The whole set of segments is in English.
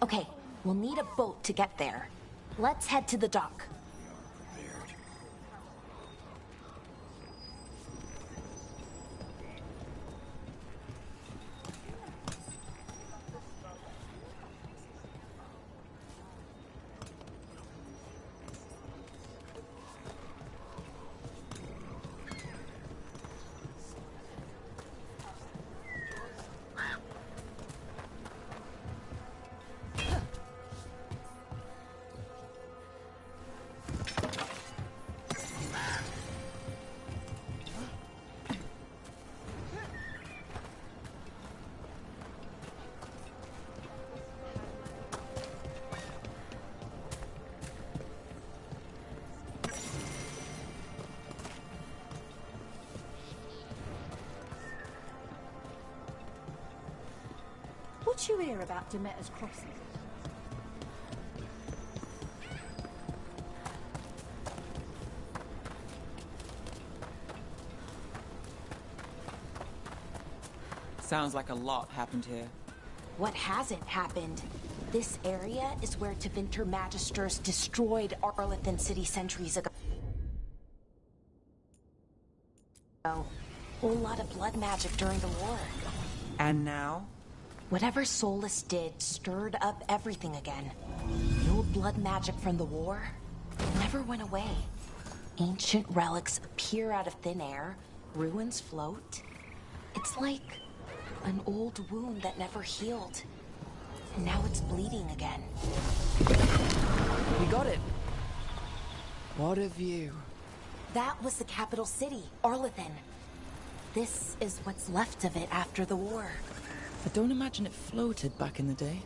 Okay, we'll need a boat to get there. Let's head to the dock. What you hear about Demeter's Crossing? Sounds like a lot happened here. What hasn't happened? This area is where Tevinter Magisters destroyed Arlethan City centuries ago. A whole lot of blood magic during the war. And now? Whatever Solus did stirred up everything again. The old blood magic from the war never went away. Ancient relics appear out of thin air, ruins float. It's like an old wound that never healed. And now it's bleeding again. We got it. What a view. That was the capital city, Arlethan. This is what's left of it after the war. I don't imagine it floated back in the day.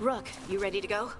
Rook, you ready to go?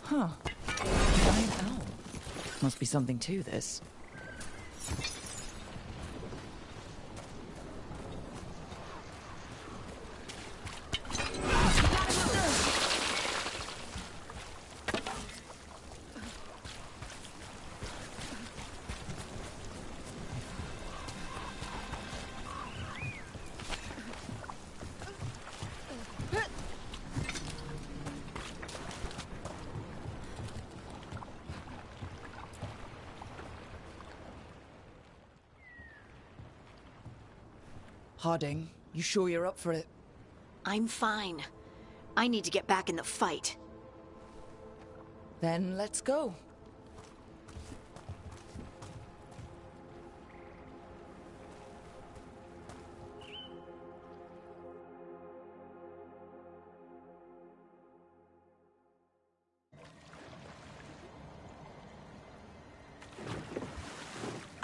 Huh. Giant owl. Must be something to this. Harding, you sure you're up for it? I'm fine. I need to get back in the fight. Then let's go.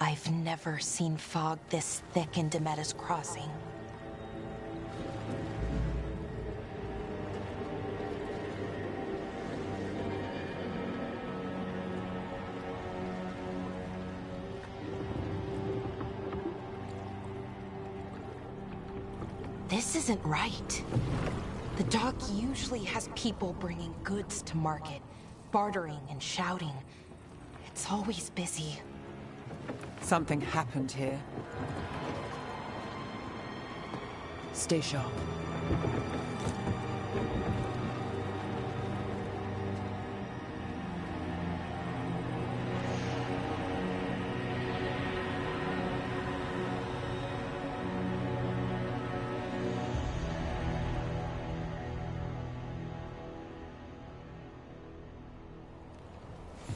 I've never seen fog this thick in Demetta's Crossing. This isn't right. The dock usually has people bringing goods to market, bartering and shouting. It's always busy. Something happened here. Stay sharp.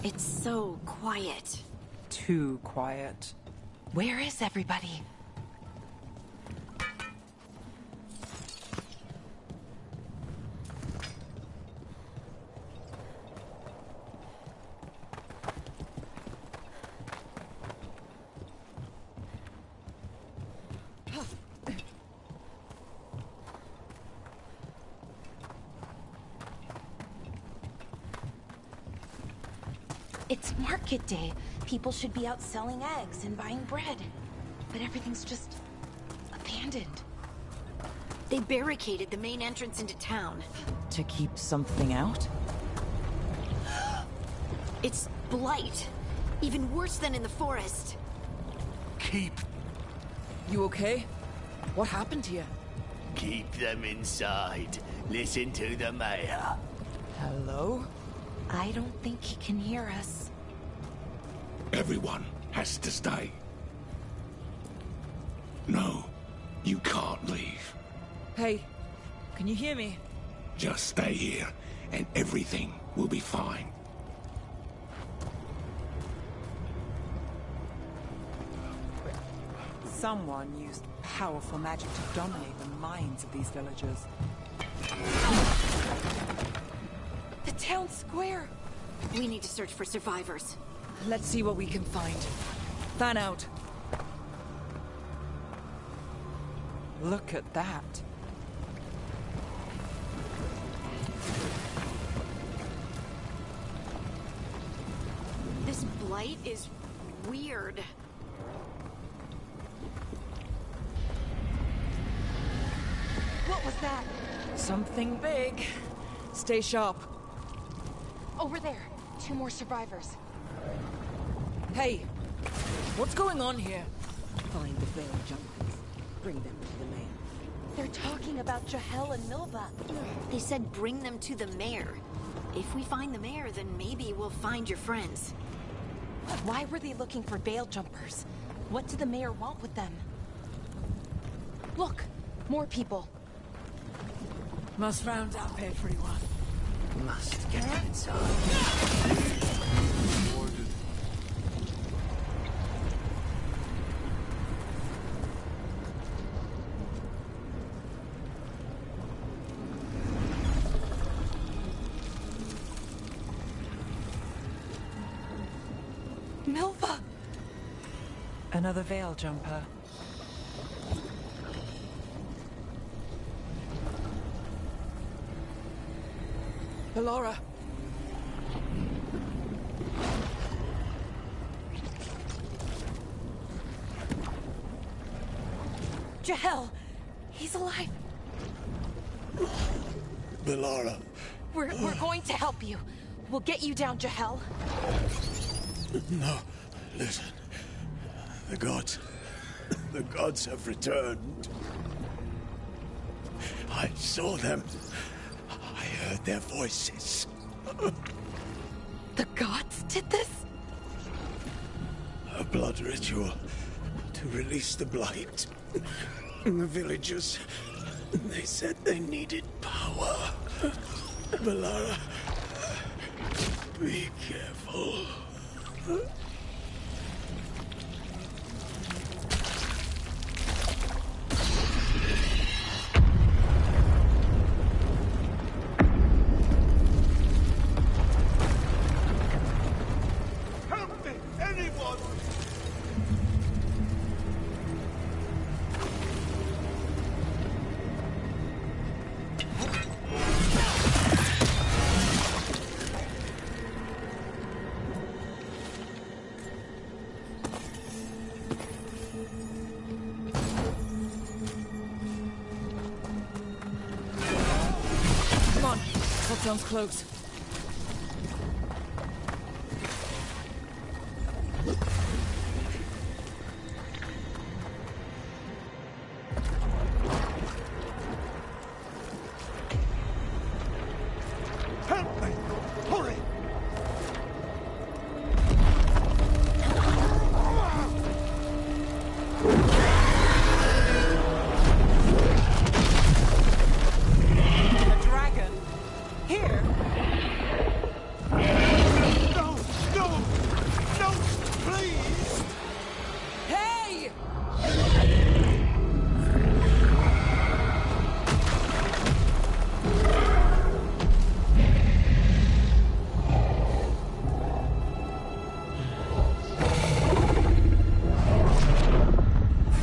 It's so quiet. Too quiet. Where is everybody? It's market day. People should be out selling eggs and buying bread. But everything's just abandoned. They barricaded the main entrance into town. To keep something out? It's blight. Even worse than in the forest. Keep You okay? What happened to you? them inside. Listen to the mayor. Hello? I don't think he can hear us. Everyone has to stay. No, you can't leave. Hey, can you hear me? Just stay here, and everything will be fine. Someone used powerful magic to dominate the minds of these villagers. The town square! We need to search for survivors. Let's see what we can find. Fan out. Look at that. This blight is weird. What was that? Something big. Stay sharp. Over there. 2 more survivors. Hey, what's going on here? Find the veil jumpers. Bring them to the mayor. They're talking about Jahel and Milva. They said bring them to the mayor. If we find the mayor, then maybe we'll find your friends. Why were they looking for veil jumpers? What did the mayor want with them? Look, more people. Must round up everyone. Must get them inside. Milva! Another veil jumper. Ballora! Jahel! He's alive! Ballora. We're going to help you. We'll get you down, Jahel. No, listen. The gods have returned. I saw them. I heard their voices. The gods did this? A blood ritual to release the blight. The villagers, they said they needed power. Ballora, be careful. Help me! Anyone! That sounds close. Help me! Hurry! A dragon? Here? No! No! No! Please! Hey!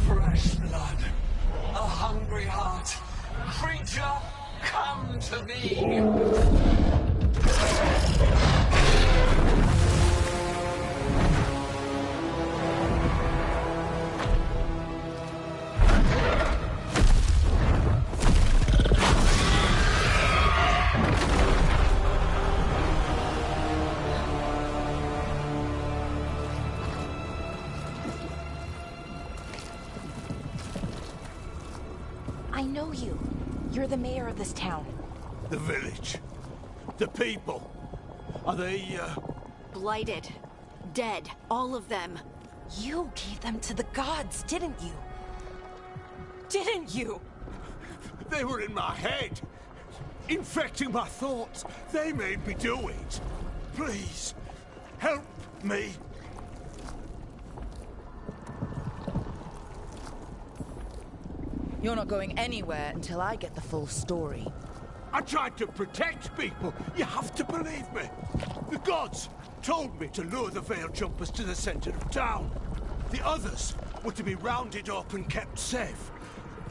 Fresh blood. A hungry heart. Creature, come to me! I know you. You're the mayor of this town. The village. The people. Are they, Blighted. Dead. All of them. You gave them to the gods, didn't you? Didn't you? They were in my head. Infecting my thoughts. They made me do it. Please, help me. You're not going anywhere until I get the full story. I tried to protect people. You have to believe me. The gods told me to lure the Veil Jumpers to the center of town. The others were to be rounded up and kept safe.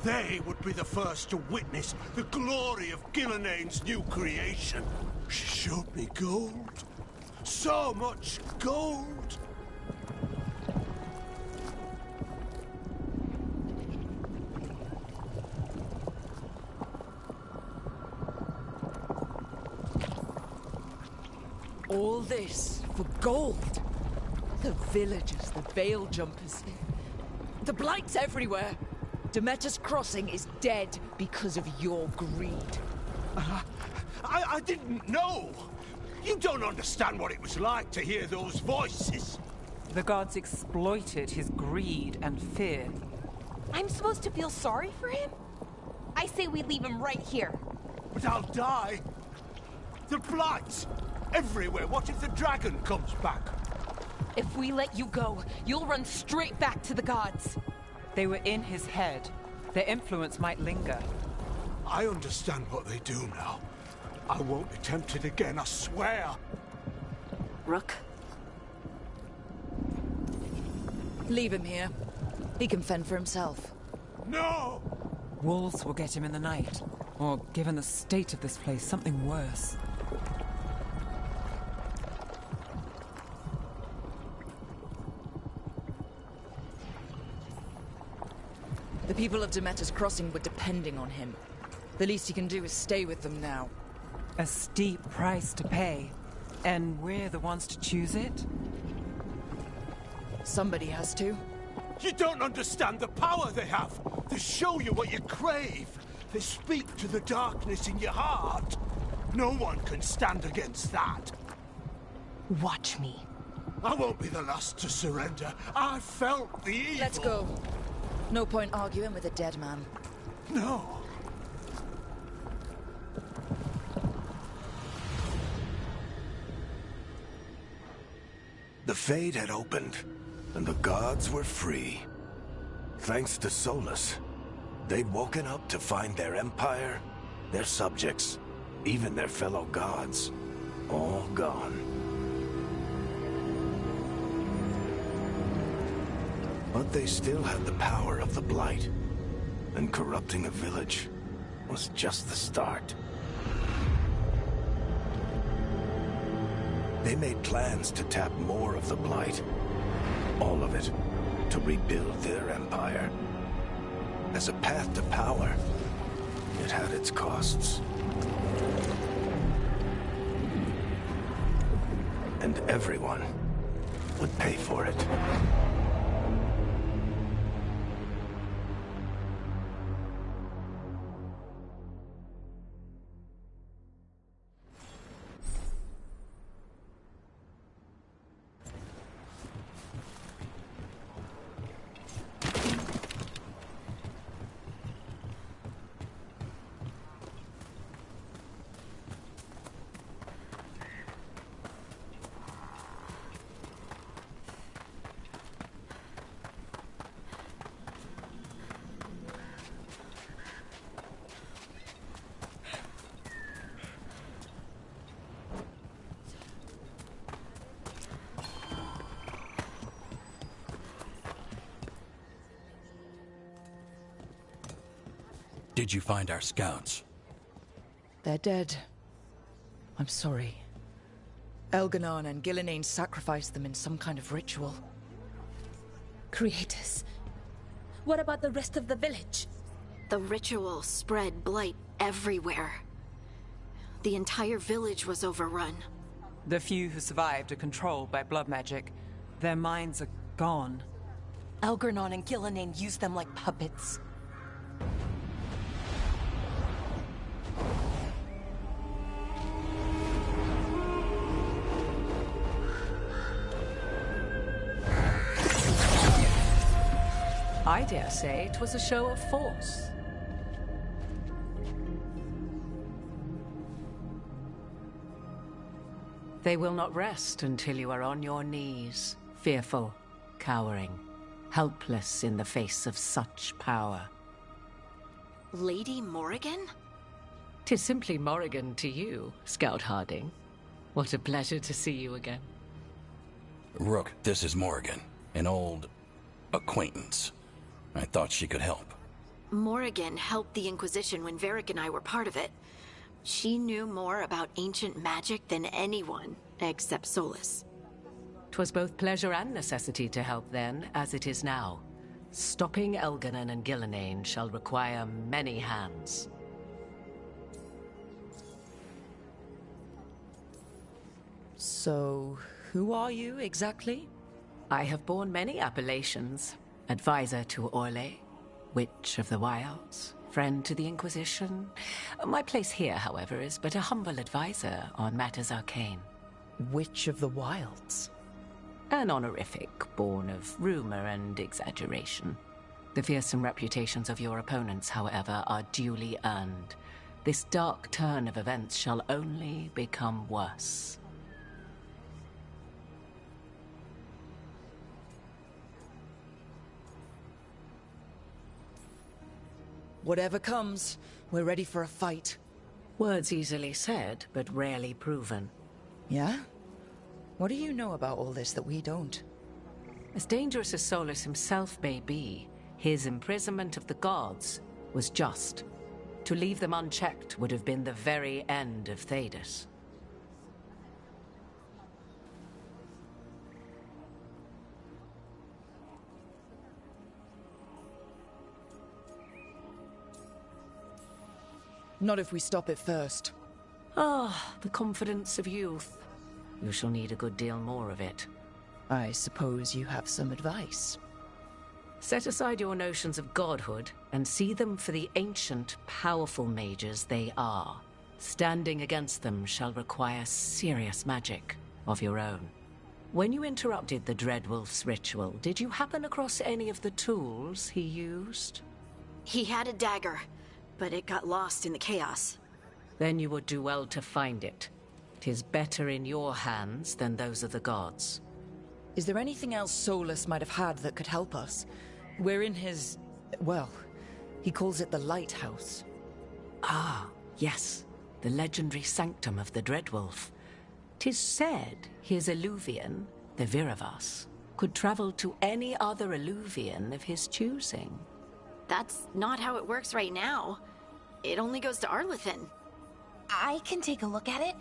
They would be the first to witness the glory of Gilnenane's new creation. She showed me gold. So much gold. All this for gold. The villagers, the Veil Jumpers. The Blight's everywhere. Demeter's Crossing is dead because of your greed. I didn't know. You don't understand what it was like to hear those voices. The gods exploited his greed and fear. I'm supposed to feel sorry for him? I say we leave him right here. But I'll die. The Blights everywhere. What if the dragon comes back? If we let you go, you'll run straight back to the gods. They were in his head. Their influence might linger. I understand what they do now. I won't be tempted again, I swear. Rook? Leave him here. He can fend for himself. No! Wolves will get him in the night. Or, given the state of this place, something worse. The people of Demeter's Crossing were depending on him. The least he can do is stay with them now. A steep price to pay. And we're the ones to choose it? Somebody has to. You don't understand the power they have. They show you what you crave. They speak to the darkness in your heart. No one can stand against that. Watch me. I won't be the last to surrender. I felt the evil. Let's go. No point arguing with a dead man. No. The Fade had opened, and the gods were free. Thanks to Solus, they'd woken up to find their empire, their subjects, even their fellow gods, all gone. But they still had the power of the Blight, and corrupting a village was just the start. They made plans to tap more of the Blight, all of it, to rebuild their empire. As a path to power, it had its costs. and everyone would pay for it. Did you find our scouts? They're dead. I'm sorry. Elganon and Gillenane sacrificed them in some kind of ritual. Creators. What about the rest of the village? The ritual spread blight everywhere. The entire village was overrun. The few who survived are controlled by blood magic. Their minds are gone. Elganon and Gillenane used them like puppets. I dare say it was a show of force. They will not rest until you are on your knees, fearful, cowering, helpless in the face of such power. Lady Morrigan? 'Tis simply Morrigan to you, Scout Harding. What a pleasure to see you again. Rook, this is Morrigan, an old acquaintance. I thought she could help. Morrigan helped the Inquisition when Varric and I were part of it. She knew more about ancient magic than anyone, except Solus. 'Twas both pleasure and necessity to help then, as it is now. Stopping Elganon and Gillenane shall require many hands. So, who are you exactly? I have borne many appellations. Advisor to Orlais, Witch of the Wilds, friend to the Inquisition. My place here, however, is but a humble advisor on matters arcane. Witch of the Wilds? An honorific born of rumor and exaggeration. The fearsome reputations of your opponents, however, are duly earned. This dark turn of events shall only become worse. Whatever comes, we're ready for a fight. Words easily said, but rarely proven. Yeah? What do you know about all this that we don't? As dangerous as Solus himself may be, his imprisonment of the gods was just. To leave them unchecked would have been the very end of Thedas. Not if we stop it first. Ah, the confidence of youth. You shall need a good deal more of it. I suppose you have some advice. Set aside your notions of godhood and see them for the ancient, powerful mages they are. Standing against them shall require serious magic of your own. When you interrupted the Dreadwolf's ritual, did you happen across any of the tools he used? He had a dagger, but it got lost in the chaos. Then you would do well to find it. 'Tis better in your hands than those of the gods. Is there anything else Solus might have had that could help us? We're in his... well, he calls it the Lighthouse. Ah, yes. The legendary sanctum of the Dreadwolf. 'Tis said his Illuvian, the Viravas, could travel to any other Illuvian of his choosing. That's not how it works right now. It only goes to Arlethan. I can take a look at it.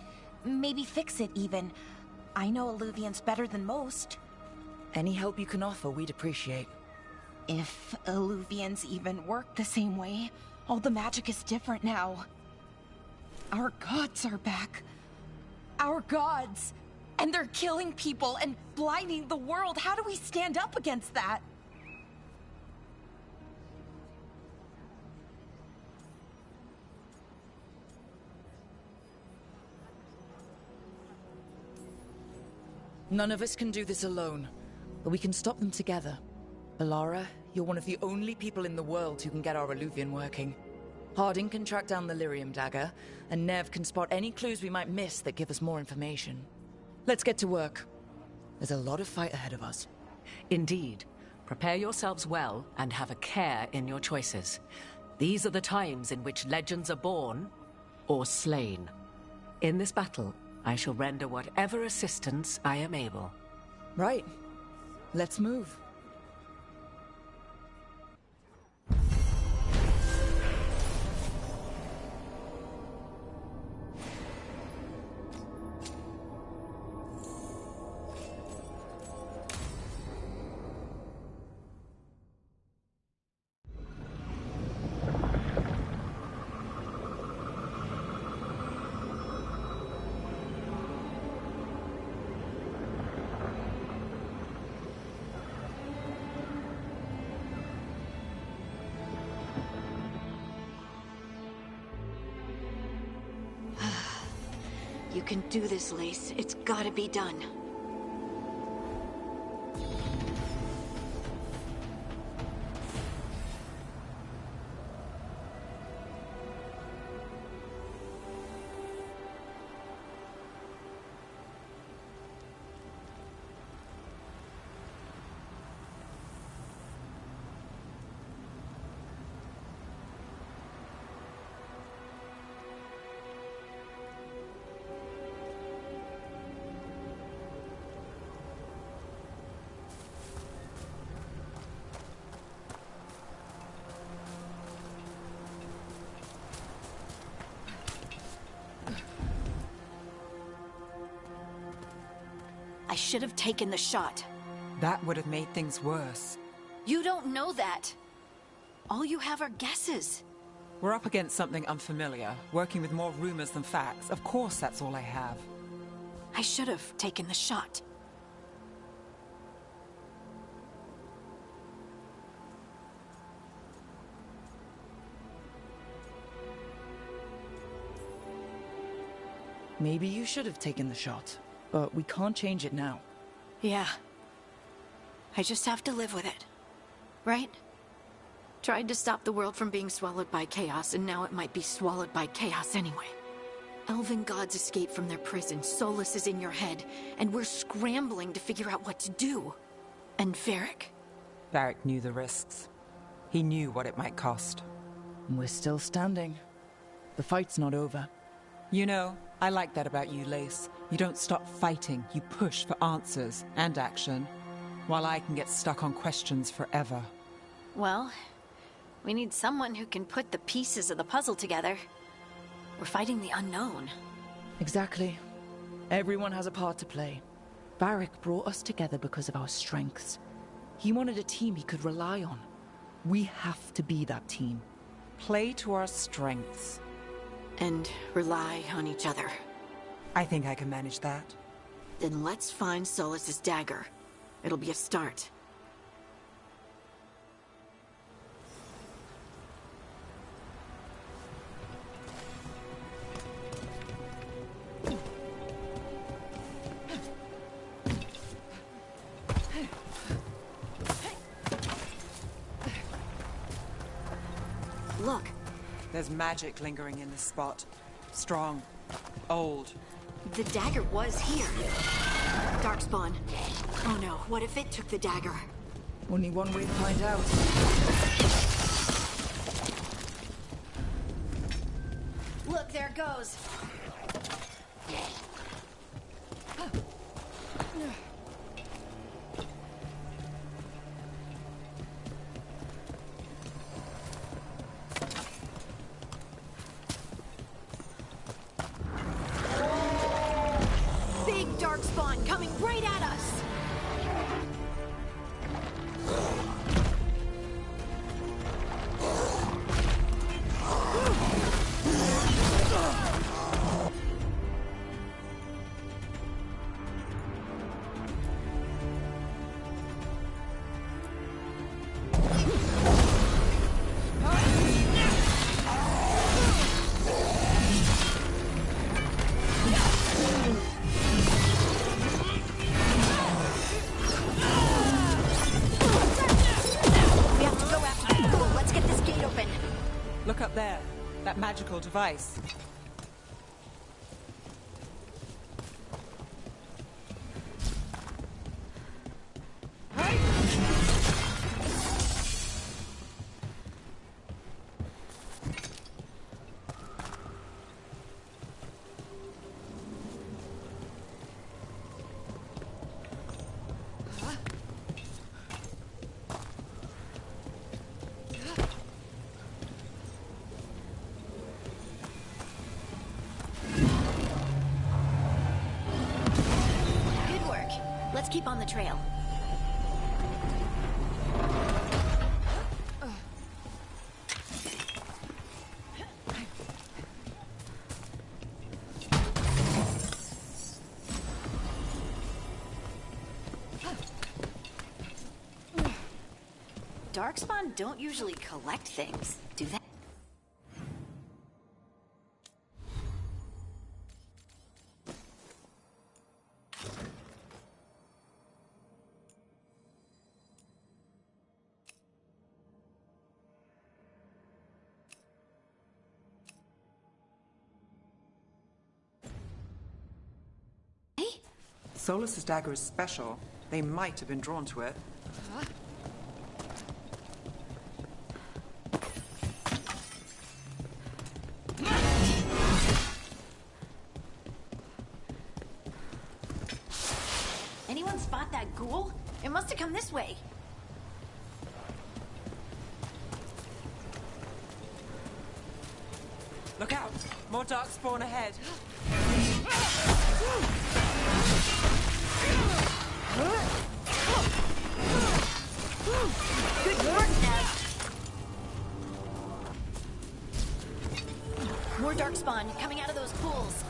Maybe fix it, even. I know Illuvians better than most. Any help you can offer, we'd appreciate. If Illuvians even work the same way, all the magic is different now. Our gods are back. Our gods! And they're killing people and blinding the world. How do we stand up against that? None of us can do this alone, but we can stop them together. Alara, you're one of the only people in the world who can get our Illuvian working. Harding can track down the Lyrium dagger, and Nev can spot any clues we might miss that give us more information. Let's get to work. There's a lot of fight ahead of us. Indeed. Prepare yourselves well and have a care in your choices. These are the times in which legends are born or slain. In this battle, I shall render whatever assistance I am able. Right. Let's move. You can do this, Lace. It's gotta be done. I should have taken the shot. That would have made things worse. You don't know that. All you have are guesses. We're up against something unfamiliar, working with more rumors than facts. Of course that's all I have. I should have taken the shot. Maybe you should have taken the shot, but we can't change it now. Yeah. I just have to live with it. Right? Tried to stop the world from being swallowed by chaos, and now it might be swallowed by chaos anyway. Elven gods escaped from their prison, Solus is in your head, and we're scrambling to figure out what to do. And Varric? Varric knew the risks. He knew what it might cost. We're still standing. The fight's not over. You know, I like that about you, Lace. You don't stop fighting, you push for answers and action, while I can get stuck on questions forever. Well, we need someone who can put the pieces of the puzzle together. We're fighting the unknown. Exactly. Everyone has a part to play. Varric brought us together because of our strengths. He wanted a team he could rely on. We have to be that team. Play to our strengths. And rely on each other. I think I can manage that. Then let's find Solus's dagger. It'll be a start. Look. There's magic lingering in this spot. Strong. Old. The dagger was here. Darkspawn. Oh no, what if it took the dagger? Only one way to find out. Look, there it goes. Big Darkspawn coming right at us! magical device. Let's keep on the trail. Darkspawn don't usually collect things, do they? Solus's dagger is special. They might have been drawn to it. Anyone spot that ghoul? It must have come this way. Look out! More darkspawn ahead. Good work, Ned. More darkspawn coming out of those pools.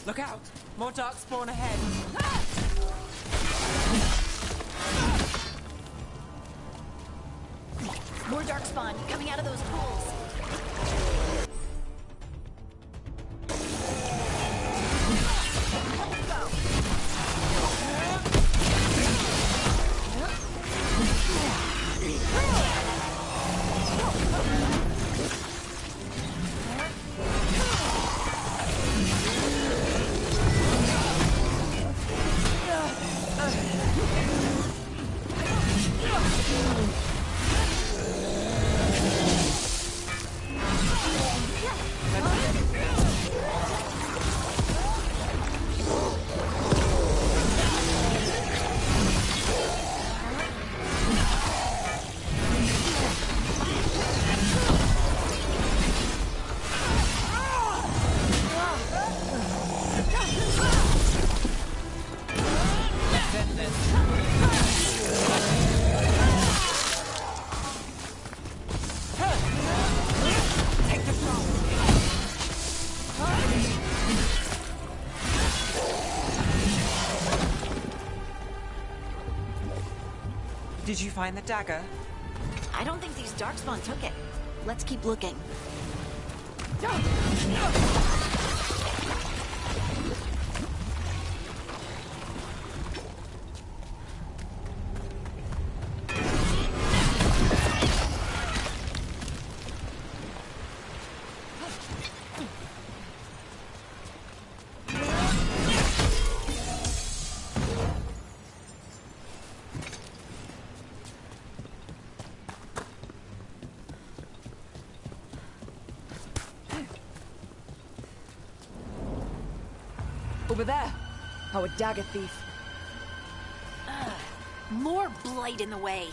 Look out! More darkspawn ahead. More darkspawn coming out of those pools. Did you find the dagger? I don't think these Darkspawn took it. Let's keep looking. Over there. Our dagger thief. More blight in the way.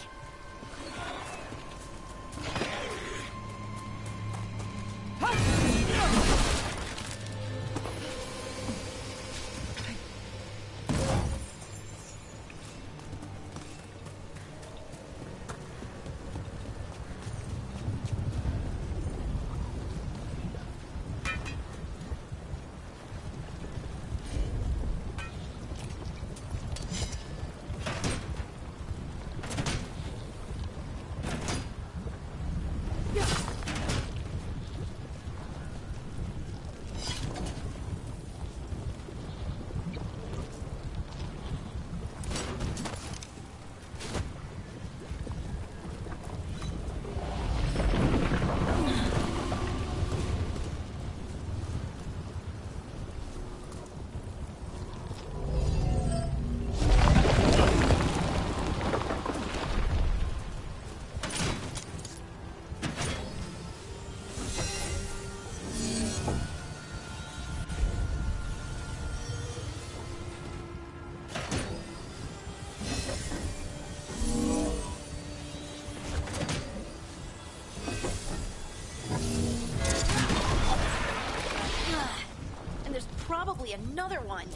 Probably another one.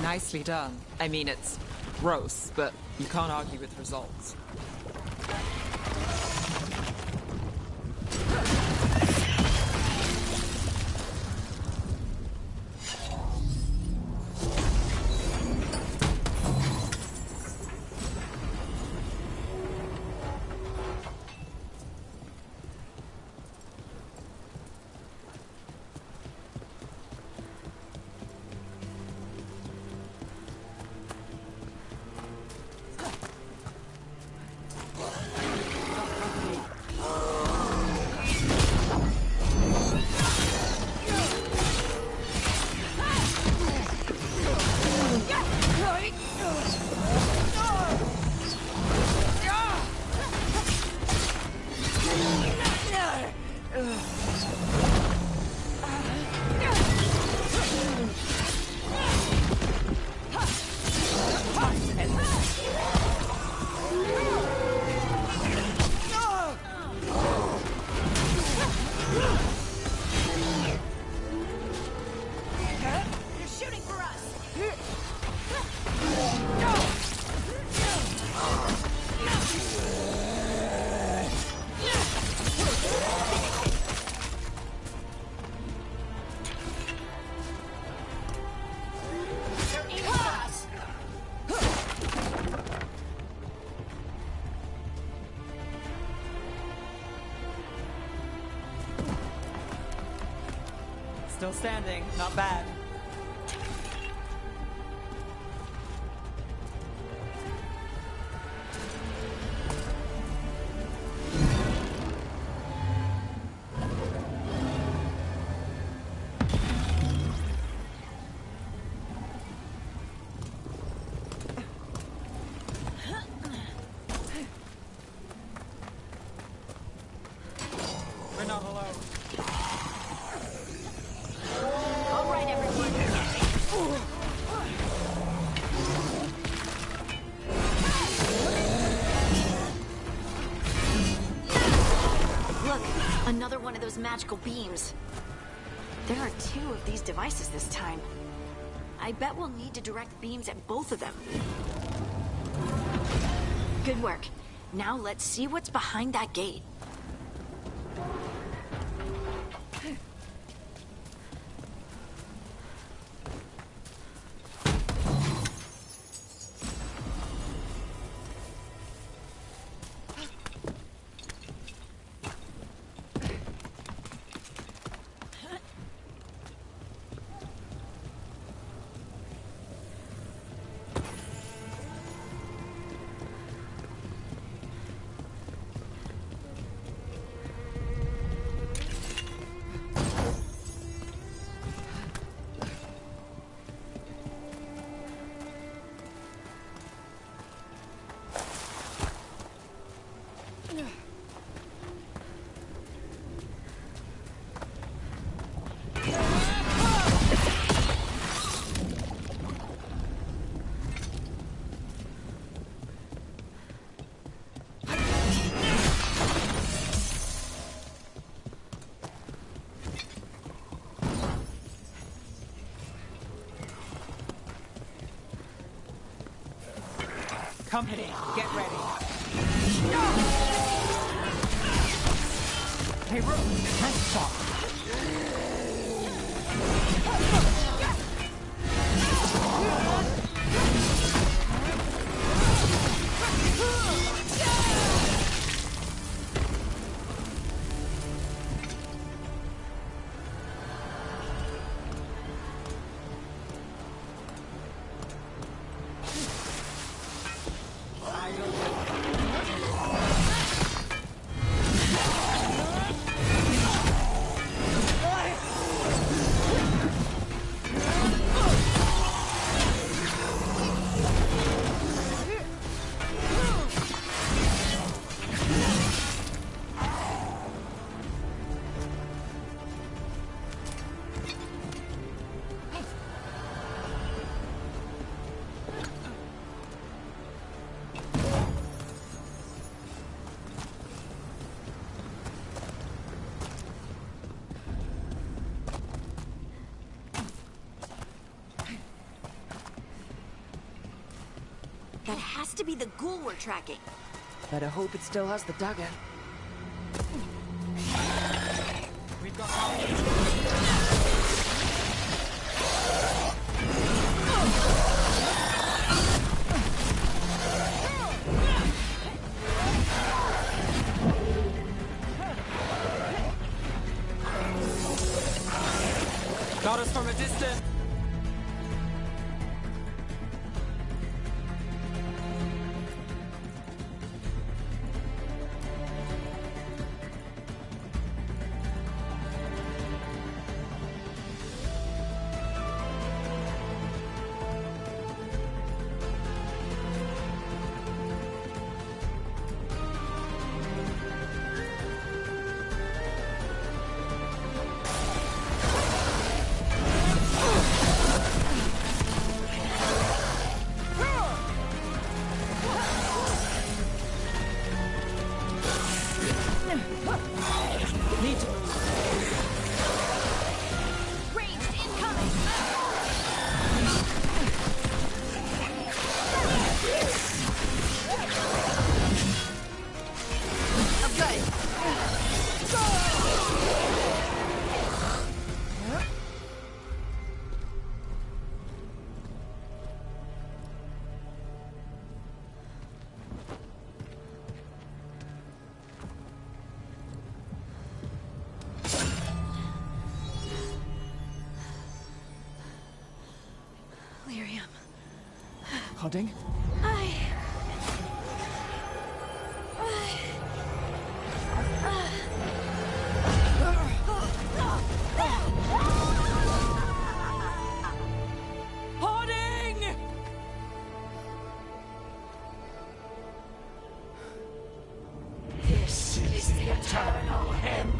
Nicely done. I mean, it's gross, but you can't argue with results. Still standing, not bad. We're not alone. All right, everyone. Look, another one of those magical beams. There are 2 of these devices this time. I bet we'll need to direct beams at both of them. Good work. Now let's see what's behind that gate. Company, get ready. Hey, Rook, nice shot. That has to be the ghoul we're tracking. Better hope it still has the dagger. We've got... Got us from a distance. Hodding? Hoarding! This is the eternal hymn,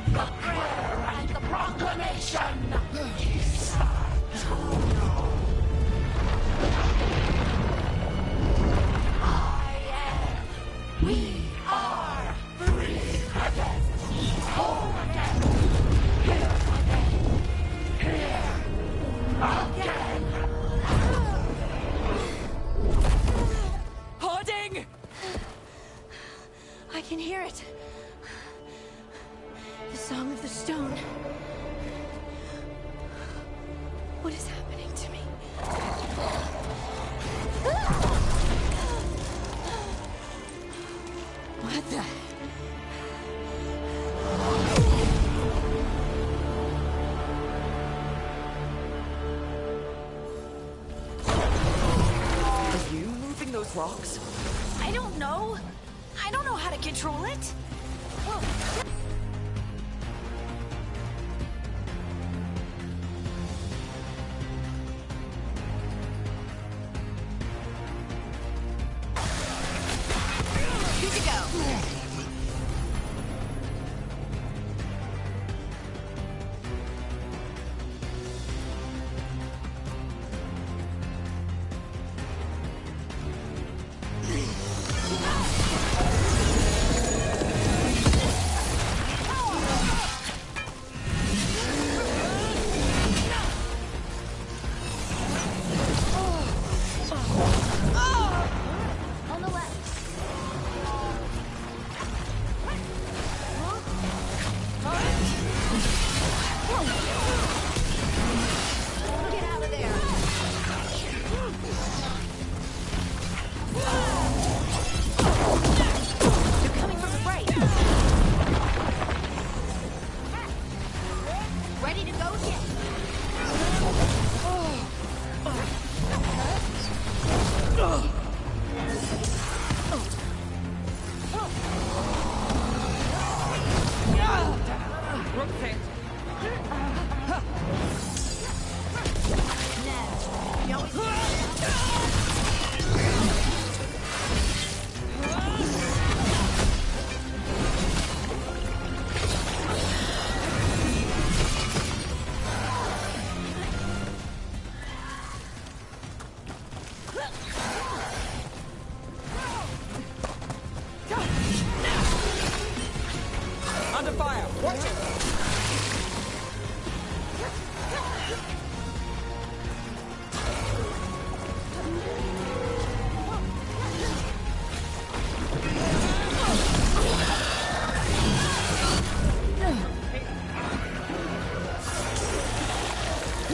the prayer and the proclamation. We are free again, home again, here again. Hoarding! I can hear it. The Song of the Stone. What is happening to me? What the? Are you moving those rocks? I don't know. I don't know how to control it. Good to go.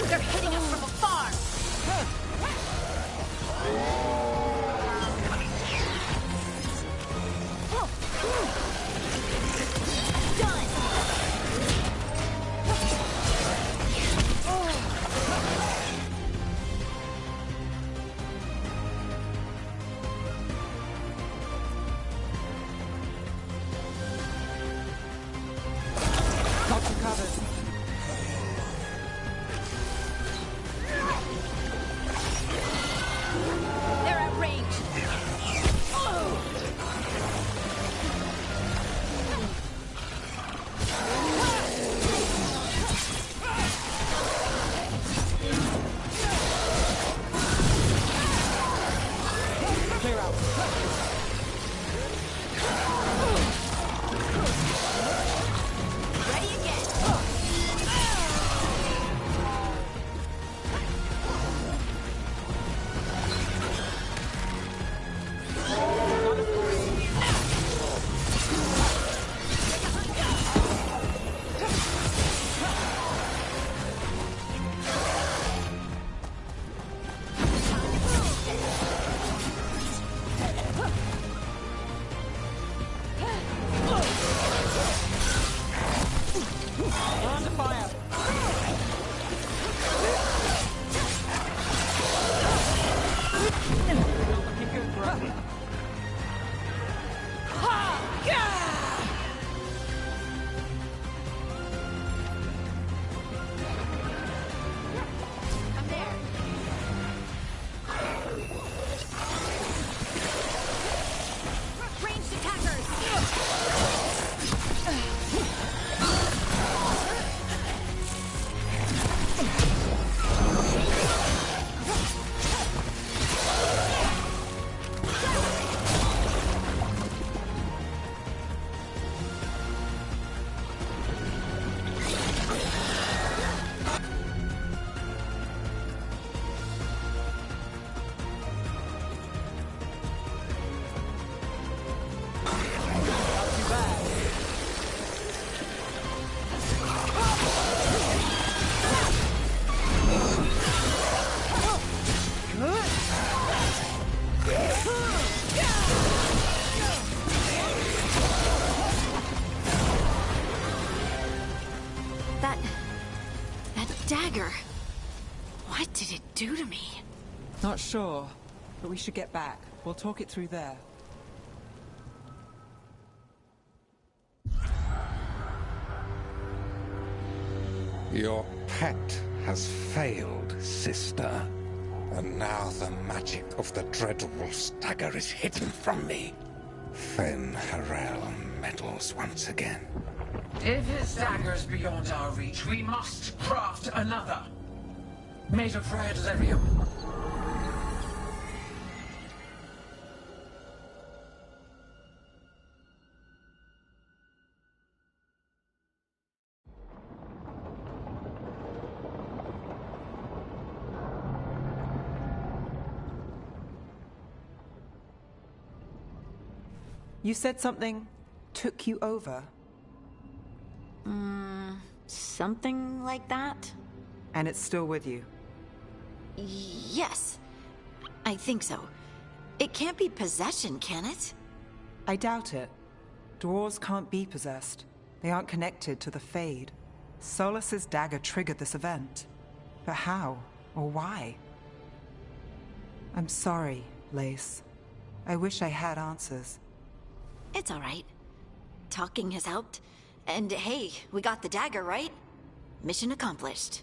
They're hitting us from afar! Got you covered. They're at range! Clear out. Ready again! We're under fire. Looking good, bro. I'm there! Ranged attackers! That dagger. What did it do to me? Not sure, but we should get back. We'll talk it through there. Your pet has failed, sister. And now the magic of the Dreadwolf's dagger is hidden from me. Fen Harel meddles once again. If his dagger's beyond our reach, we must craft another. Made of red lyrium. You said something took you over? Something like that? And it's still with you? Yes. I think so. It can't be possession, can it? I doubt it. Dwarves can't be possessed. They aren't connected to the Fade. Solus's dagger triggered this event. But how? Or why? I'm sorry, Lace. I wish I had answers. It's all right. Talking has helped. And hey, we got the dagger, right? Mission accomplished.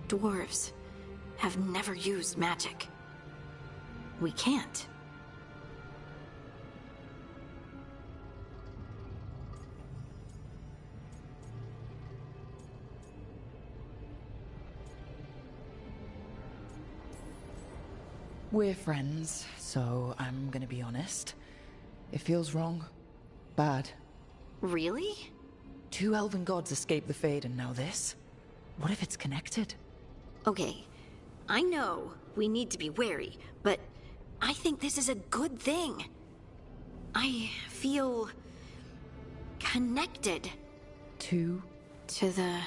Dwarves have never used magic. We can't. We're friends, so I'm gonna be honest. It feels wrong. Bad. Really? 2 elven gods escaped the Fade, and now this? What if it's connected? Okay, I know we need to be wary, but I think this is a good thing. I feel connected. To the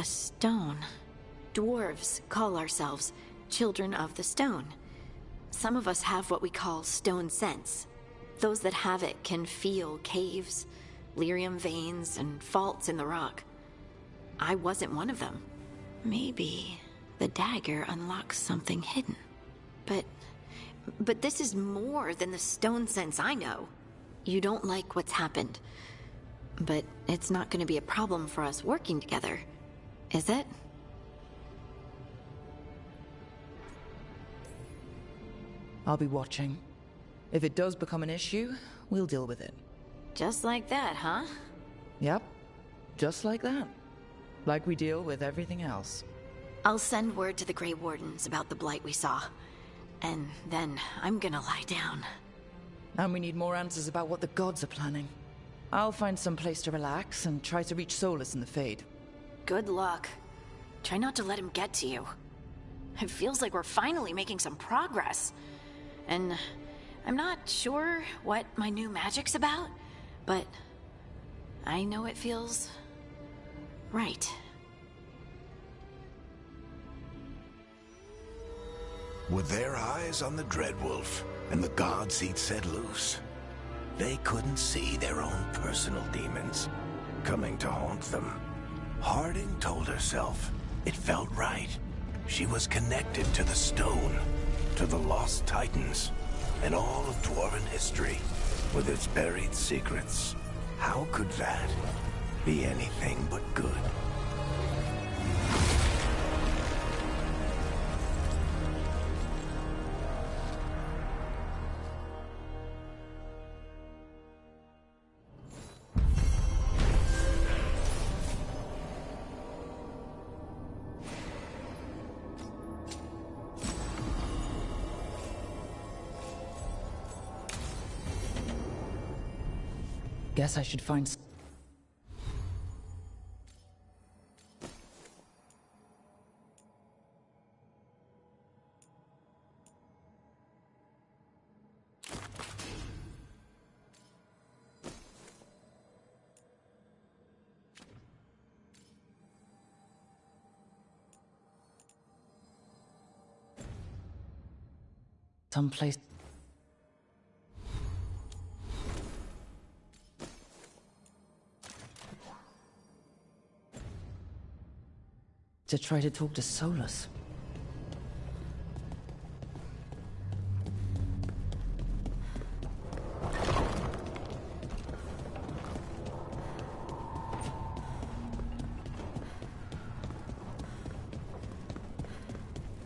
stone. Dwarves call ourselves children of the stone. Some of us have what we call stone sense. Those that have it can feel caves, lyrium veins, and faults in the rock. I wasn't one of them. Maybe the dagger unlocks something hidden. But this is more than the stone sense I know. You don't like what's happened, but it's not going to be a problem for us working together, is it? I'll be watching. If it does become an issue, we'll deal with it. Just like that, huh? Yep. Just like that. Like we deal with everything else. I'll send word to the Grey Wardens about the blight we saw. And then I'm gonna lie down. And we need more answers about what the gods are planning. I'll find some place to relax and try to reach Solus in the Fade. Good luck. Try not to let him get to you. It feels like we're finally making some progress. And I'm not sure what my new magic's about, but I know it feels right. With their eyes on the Dreadwolf and the gods he'd set loose, they couldn't see their own personal demons coming to haunt them. Harding told herself it felt right. She was connected to the stone, to the lost titans, and all of Dwarven history with its buried secrets. How could that be anything but good? Guess I should find someplace. To try to talk to Solus.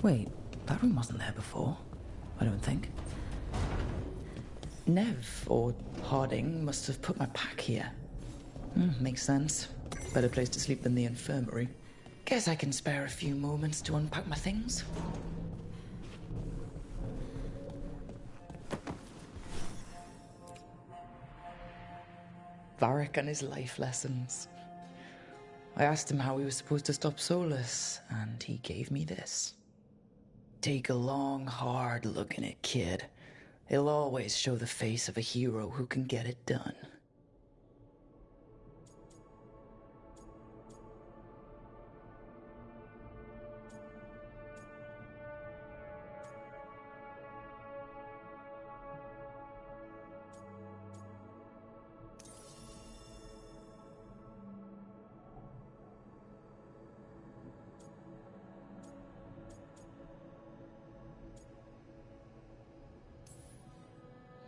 Wait, that room wasn't there before, I don't think. Nev, or Harding, must have put my pack here. Makes sense. Better place to sleep than the infirmary. Guess I can spare a few moments to unpack my things. Varric and his life lessons. I asked him how he was supposed to stop Solus, and he gave me this. Take a long, hard look in it, kid. It'll always show the face of a hero who can get it done.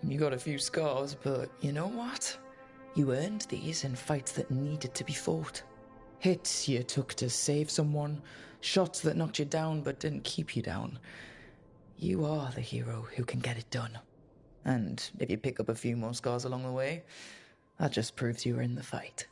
You got a few scars, but you know what? You earned these in fights that needed to be fought. Hits you took to save someone, shots that knocked you down but didn't keep you down. You are the hero who can get it done. And if you pick up a few more scars along the way, that just proves you were in the fight.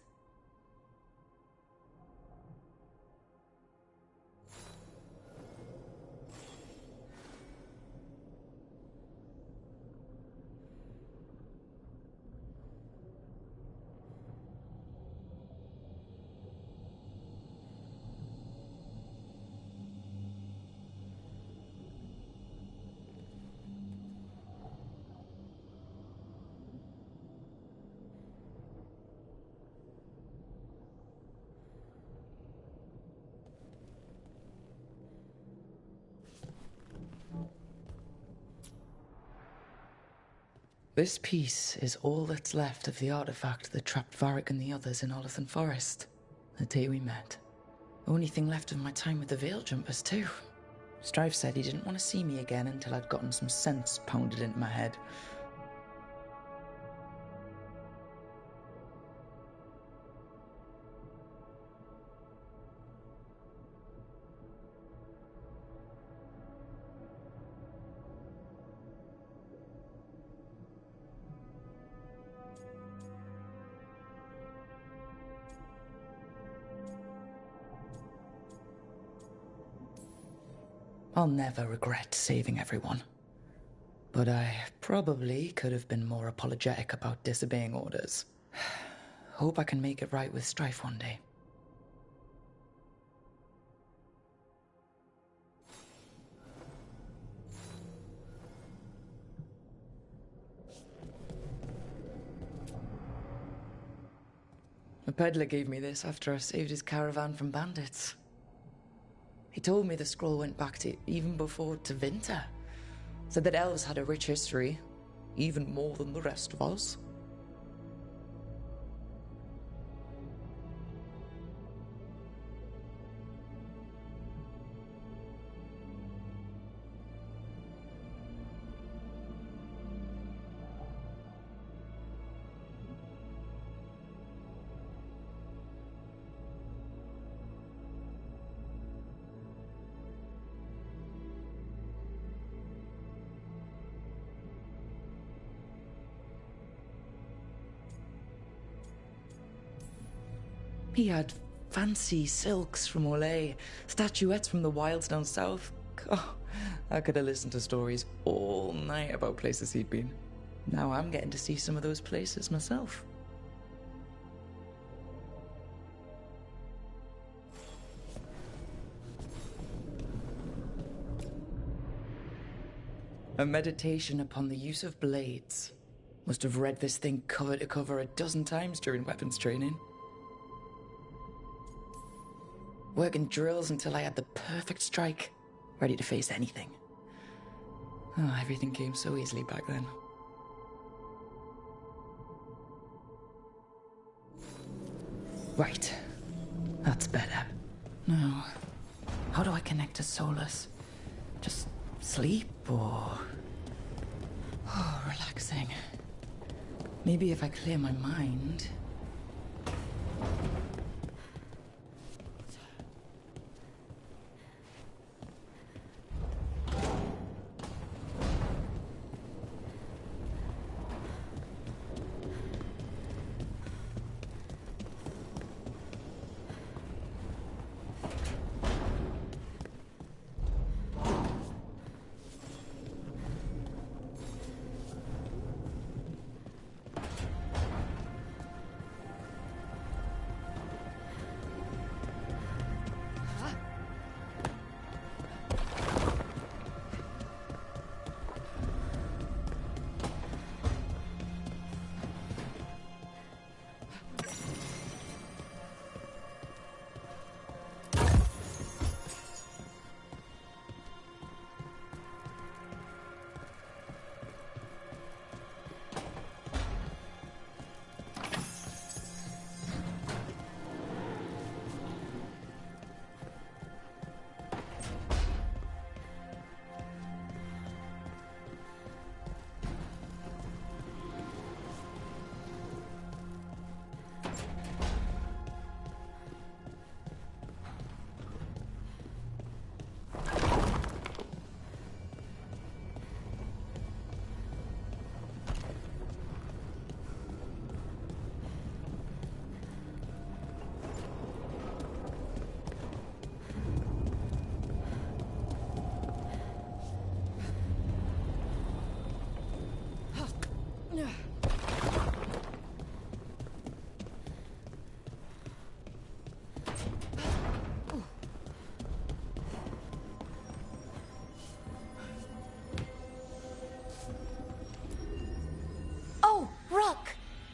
This piece is all that's left of the artifact that trapped Varric and the others in Olithan Forest, the day we met. Only thing left of my time with the Veiljumpers, too. Strife said he didn't want to see me again until I'd gotten some sense pounded into my head. I'll never regret saving everyone. But I probably could have been more apologetic about disobeying orders. Hope I can make it right with Strife one day. The peddler gave me this after I saved his caravan from bandits. He told me the scroll went back to even before Tevinter. Said that elves had a rich history, even more than the rest of us. He had fancy silks from Olay, statuettes from the wilds down south. Oh, I could have listened to stories all night about places he'd been. Now I'm getting to see some of those places myself. A meditation upon the use of blades. Must have read this thing cover to cover a dozen times during weapons training. Working drills until I had the perfect strike, ready to face anything. Oh, everything came so easily back then. Right. That's better. Now, how do I connect to Solus? Just sleep or... Oh, relaxing. Maybe if I clear my mind...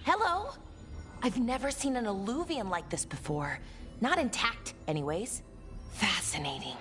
Hello? I've never seen an alluvium like this before. Not intact, anyways. Fascinating.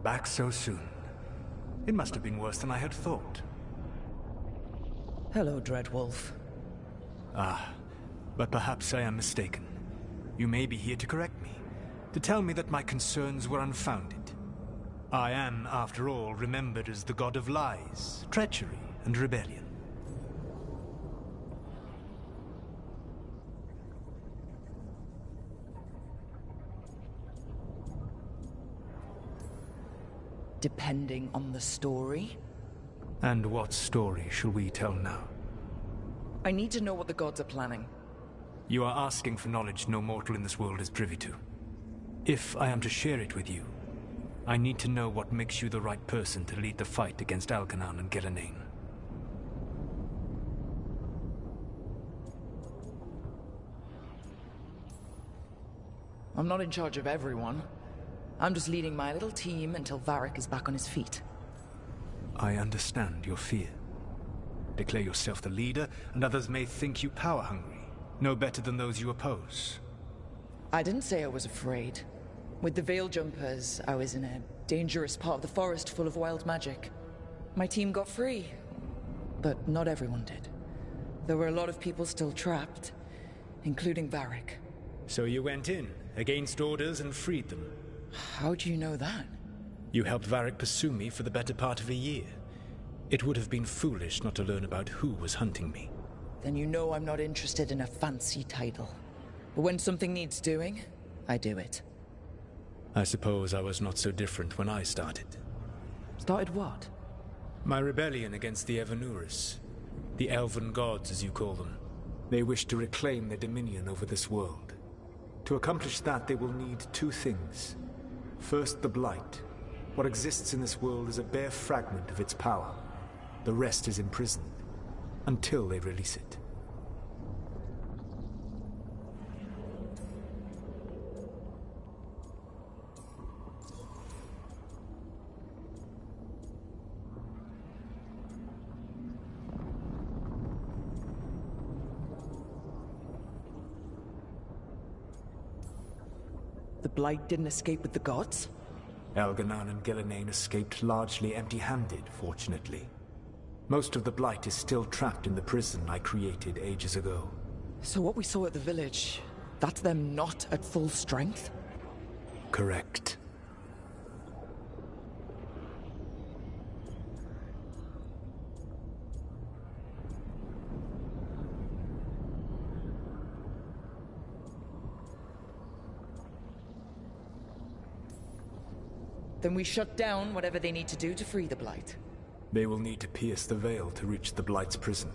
Back so soon. It must have been worse than I had thought. Hello, Dreadwolf. Ah, but perhaps I am mistaken. You may be here to correct me, to tell me that my concerns were unfounded. I am, after all, remembered as the god of lies, treachery, and rebellion. Depending on the story. And what story shall we tell now? I need to know what the gods are planning. You are asking for knowledge no mortal in this world is privy to. If I am to share it with you, I need to know what makes you the right person to lead the fight against Algernon and Gillenane. I'm not in charge of everyone. I'm just leading my little team until Varric is back on his feet. I understand your fear. Declare yourself the leader, and others may think you power-hungry, no better than those you oppose. I didn't say I was afraid. With the Veil Jumpers, I was in a dangerous part of the forest full of wild magic. My team got free, but not everyone did. There were a lot of people still trapped, including Varric. So you went in, against orders, and freed them? How do you know that? You helped Varric pursue me for the better part of a year. It would have been foolish not to learn about who was hunting me. Then you know I'm not interested in a fancy title. But when something needs doing, I do it. I suppose I was not so different when I started. Started what? My rebellion against the Evanuris. The Elven gods, as you call them. They wish to reclaim their dominion over this world. To accomplish that, they will need two things. First, the Blight. What exists in this world is a bare fragment of its power. The rest is imprisoned, until they release it. The Blight didn't escape with the gods? Algernon and Gillenane escaped largely empty-handed, fortunately. Most of the Blight is still trapped in the prison I created ages ago. So what we saw at the village, that's them not at full strength? Correct. Then we shut down whatever they need to do to free the Blight. They will need to pierce the veil to reach the Blight's prison.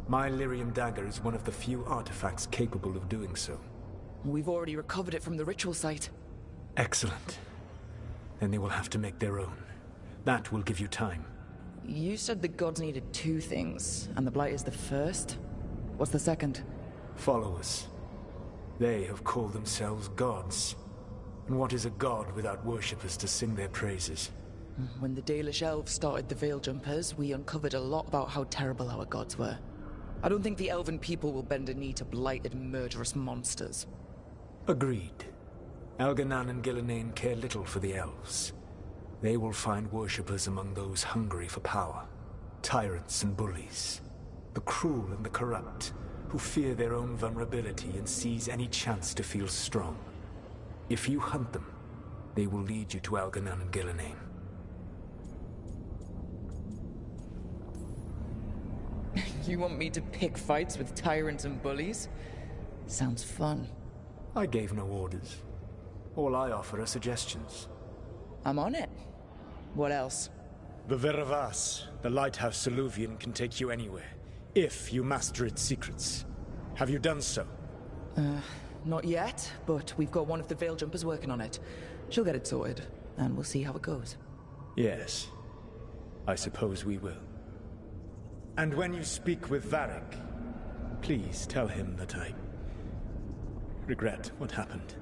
My Lyrium dagger is one of the few artifacts capable of doing so. We've already recovered it from the ritual site. Excellent. Then they will have to make their own. That will give you time. You said the gods needed two things, and the Blight is the first? What's the second? Followers. They have called themselves gods. And what is a god without worshippers to sing their praises? When the Dalish elves started the Veil Jumpers, we uncovered a lot about how terrible our gods were. I don't think the elven people will bend a knee to blighted, murderous monsters. Agreed. Algernon and Gillenane care little for the elves. They will find worshippers among those hungry for power. Tyrants and bullies. The cruel and the corrupt, who fear their own vulnerability and seize any chance to feel strong. If you hunt them, they will lead you to Algernon and Gillenane. You want me to pick fights with tyrants and bullies? Sounds fun. I gave no orders. All I offer are suggestions. I'm on it. What else? The Veravas, the lighthouse Soluvian, can take you anywhere, if you master its secrets. Have you done so? Not yet, but we've got one of the Veil Jumpers working on it. She'll get it sorted, and we'll see how it goes. Yes. I suppose we will. And when you speak with Varric, please tell him that I regret what happened.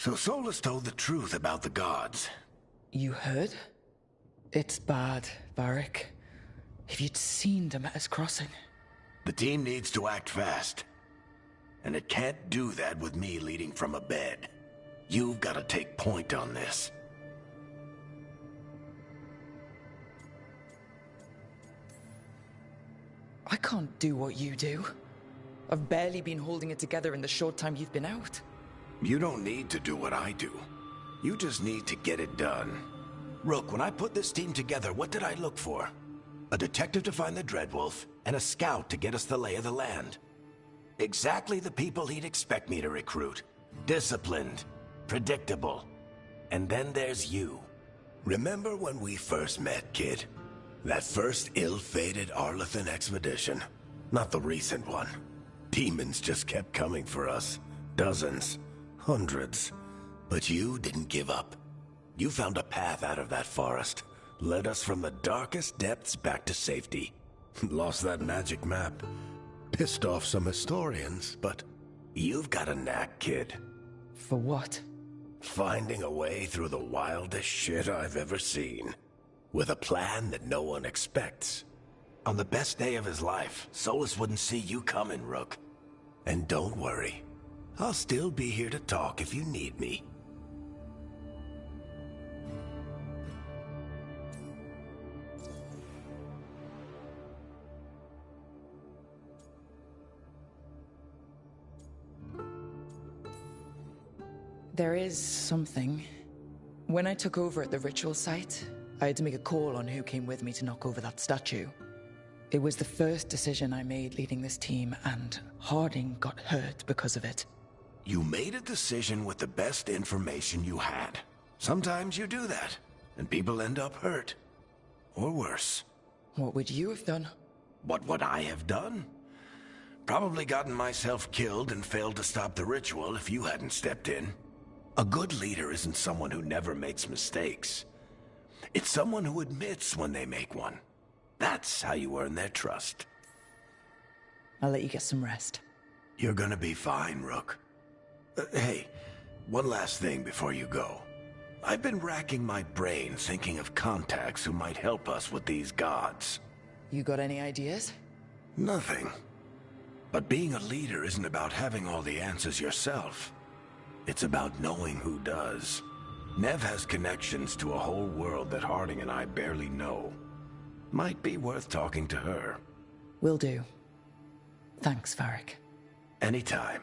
So Solus told the truth about the gods. You heard? It's bad, Varric. If you'd seen Demeter's crossing. The team needs to act fast. And it can't do that with me leading from a bed. You've got to take point on this. I can't do what you do. I've barely been holding it together in the short time you've been out. You don't need to do what I do. You just need to get it done. Rook, when I put this team together, what did I look for? A detective to find the Dreadwolf, and a scout to get us the lay of the land. Exactly the people he'd expect me to recruit. Disciplined, predictable. And then there's you. Remember when we first met, kid? That first ill-fated Arlathan expedition. Not the recent one. Demons just kept coming for us. Dozens. Hundreds. But you didn't give up. You found a path out of that forest. Led us from the darkest depths back to safety. Lost that magic map. Pissed off some historians, but you've got a knack, kid. For what? Finding a way through the wildest shit I've ever seen. With a plan that no one expects. On the best day of his life, Solus wouldn't see you coming, Rook. And don't worry. I'll still be here to talk if you need me. There is something. When I took over at the ritual site, I had to make a call on who came with me to knock over that statue. It was the first decision I made leading this team, and Harding got hurt because of it. You made a decision with the best information you had. Sometimes you do that, and people end up hurt. Or worse. What would you have done? What would I have done? Probably gotten myself killed and failed to stop the ritual if you hadn't stepped in. A good leader isn't someone who never makes mistakes. It's someone who admits when they make one. That's how you earn their trust. I'll let you get some rest. You're gonna be fine, Rook. Hey, one last thing before you go. I've been racking my brain thinking of contacts who might help us with these gods. You got any ideas? Nothing. But being a leader isn't about having all the answers yourself. It's about knowing who does. Nev has connections to a whole world that Harding and I barely know. Might be worth talking to her. Will do. Thanks, Varric. Anytime.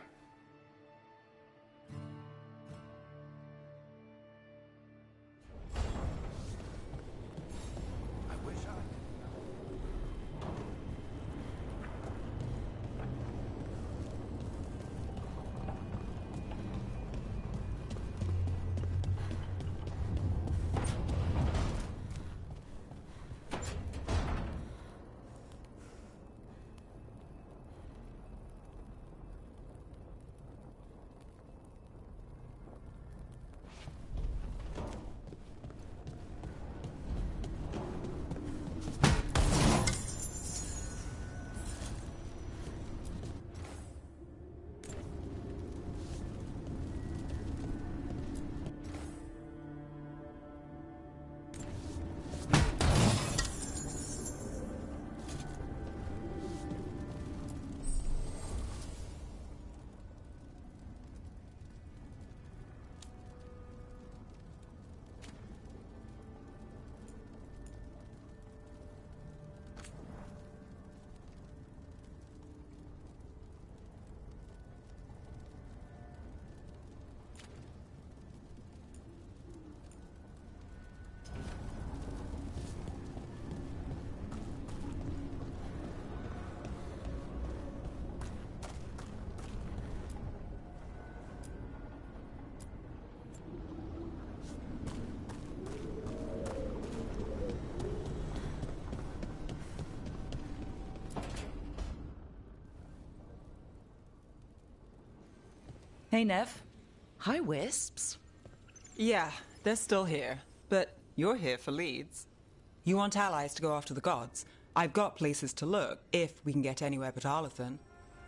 Hey, Nev. Hi, Wisps. Yeah, they're still here, but you're here for leads. You want allies to go after the gods? I've got places to look, if we can get anywhere but Arlathan.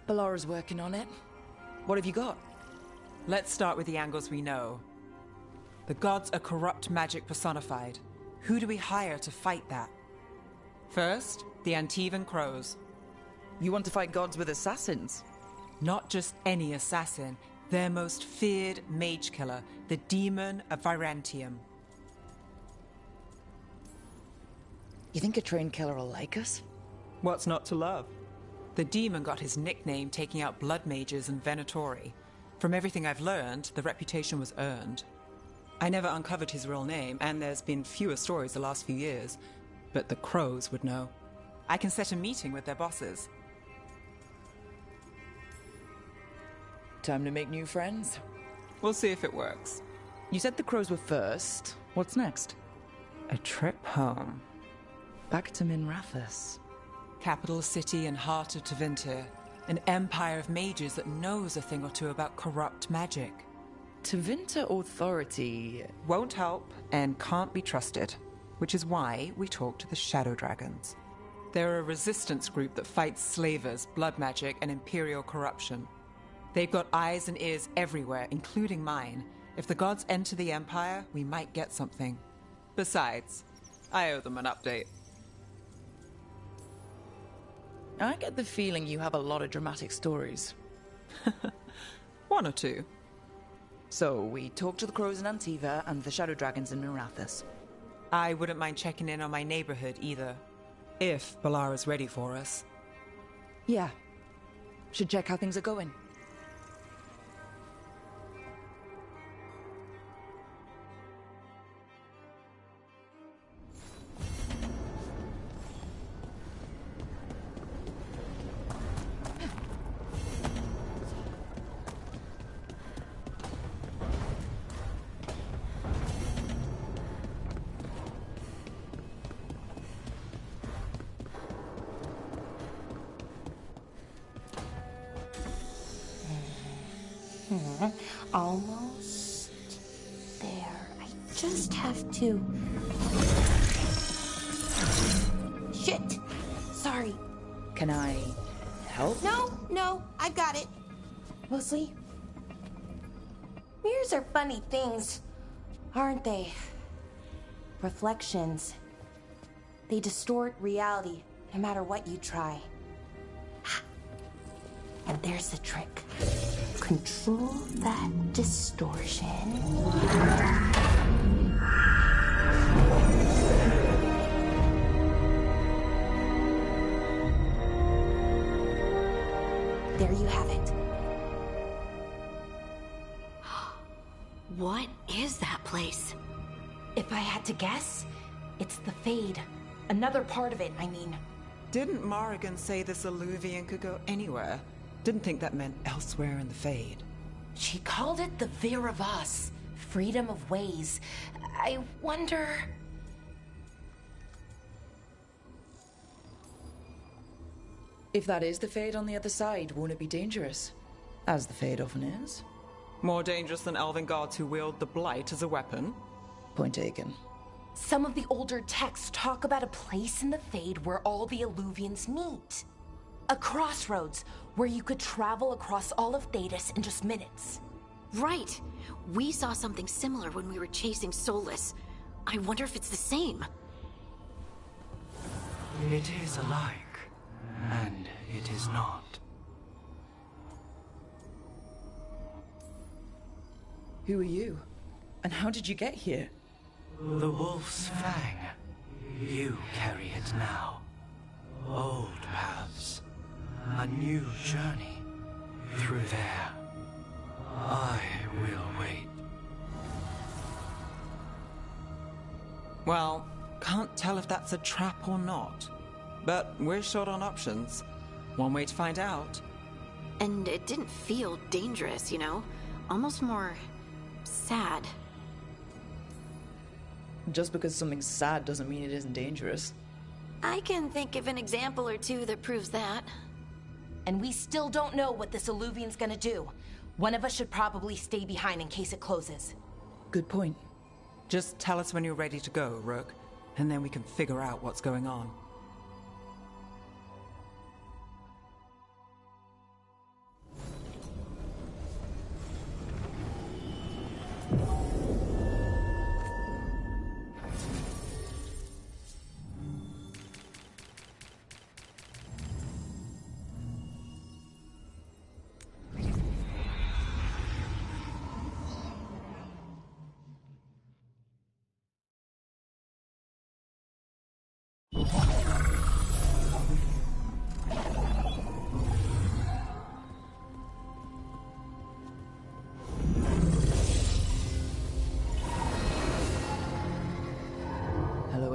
Ballara's working on it. What have you got? Let's start with the angles we know. The gods are corrupt magic personified. Who do we hire to fight that? First, the Antivan Crows. You want to fight gods with assassins? Not just any assassin, their most feared mage killer, the Demon of Virantium. You think a trained killer will like us? What's not to love? The demon got his nickname taking out blood mages and Venatori. From everything I've learned, the reputation was earned. I never uncovered his real name, and there's been fewer stories the last few years, but the Crows would know. I can set a meeting with their bosses. Time to make new friends. We'll see if it works. You said the Crows were first. What's next? A trip home. Back to Minrathous. Capital city and heart of Tevinter. An empire of mages that knows a thing or two about corrupt magic. Tevinter authority won't help and can't be trusted, which is why we talk to the Shadow Dragons. They're a resistance group that fights slavers, blood magic, and imperial corruption. They've got eyes and ears everywhere, including mine. If the gods enter the Empire, we might get something. Besides, I owe them an update. I get the feeling you have a lot of dramatic stories. One or two. So, we talk to the Crows in Antiva and the Shadow Dragons in Minrathous. I wouldn't mind checking in on my neighborhood either. If Balara's ready for us. Yeah. Should check how things are going. Almost there. I just have to... Shit! Sorry. Can I help? No, I've got it. Mostly, mirrors are funny things, aren't they? Reflections. They distort reality, no matter what you try. And there's the trick. Control that distortion. There you have it. What is that place? If I had to guess, it's the Fade. Another part of it, I mean. Didn't Morrigan say this Illuvian could go anywhere? Didn't think that meant elsewhere in the Fade. She called it the Vir of Us, freedom of ways. I wonder... If that is the Fade on the other side, won't it be dangerous? As the Fade often is. More dangerous than elven gods who wield the Blight as a weapon? Point taken. Some of the older texts talk about a place in the Fade where all the Illuvians meet. A crossroads where you could travel across all of Thedas in just minutes. Right. We saw something similar when we were chasing Solus. I wonder if it's the same. It is alike, and it is not. Who are you? And how did you get here? The Wolf's Fang. You carry it now. Old paths. A new journey. Through there. I will wait. Well, can't tell if that's a trap or not. But we're short on options. One way to find out. And it didn't feel dangerous, you know? Almost more... sad. Just because something's sad doesn't mean it isn't dangerous. I can think of an example or two that proves that. And we still don't know what this Illuvian's gonna do. One of us should probably stay behind in case it closes. Good point. Just tell us when you're ready to go, Rook, and then we can figure out what's going on.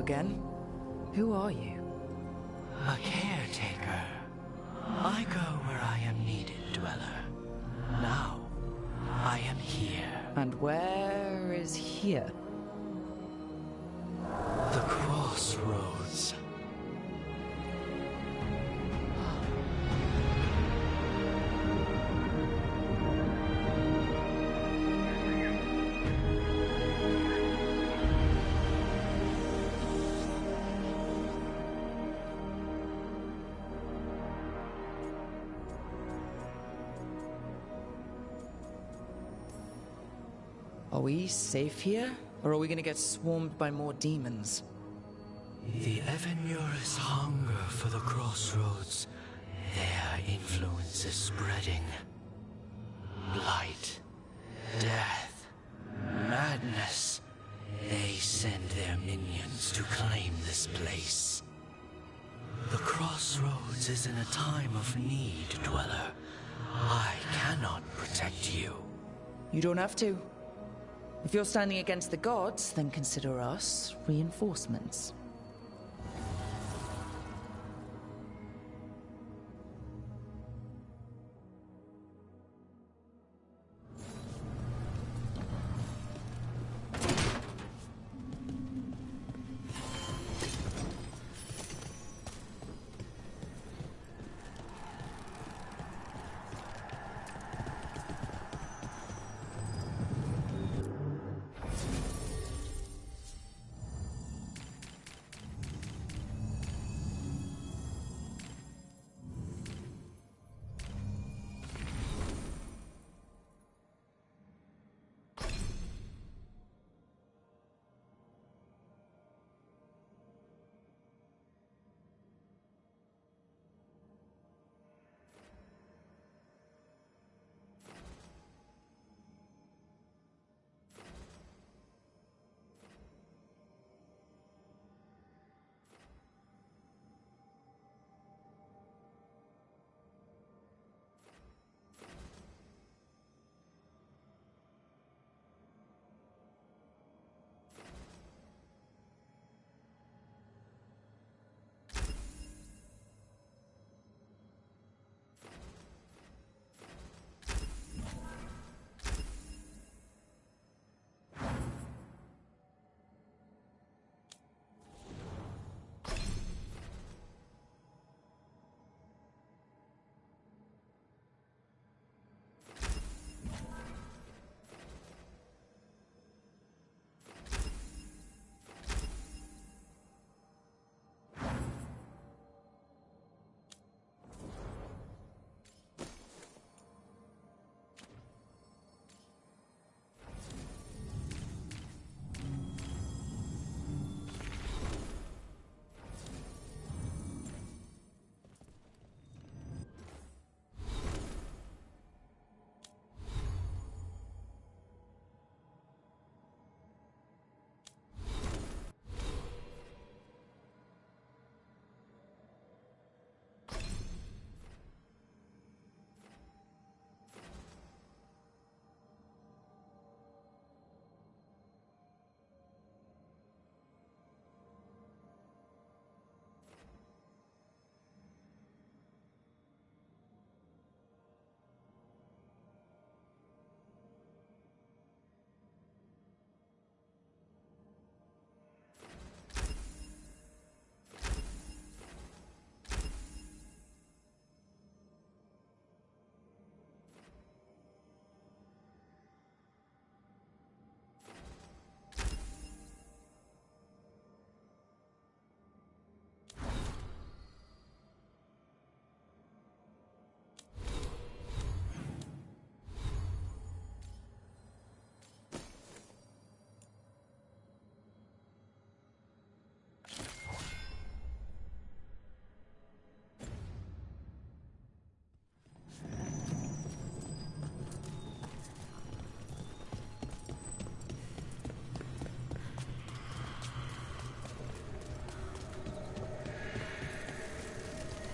again. Who are you? A caretaker. I go where I am needed, Dweller. Now, I am here. And where is here? The crossroads. Are we safe here? Or are we gonna get swarmed by more demons? The Evenur's hunger for the crossroads. Their influence is spreading. Blight, death, madness. They send their minions to claim this place. The crossroads is in a time of need, Dweller. I cannot protect you. You don't have to. If you're standing against the gods, then consider us reinforcements.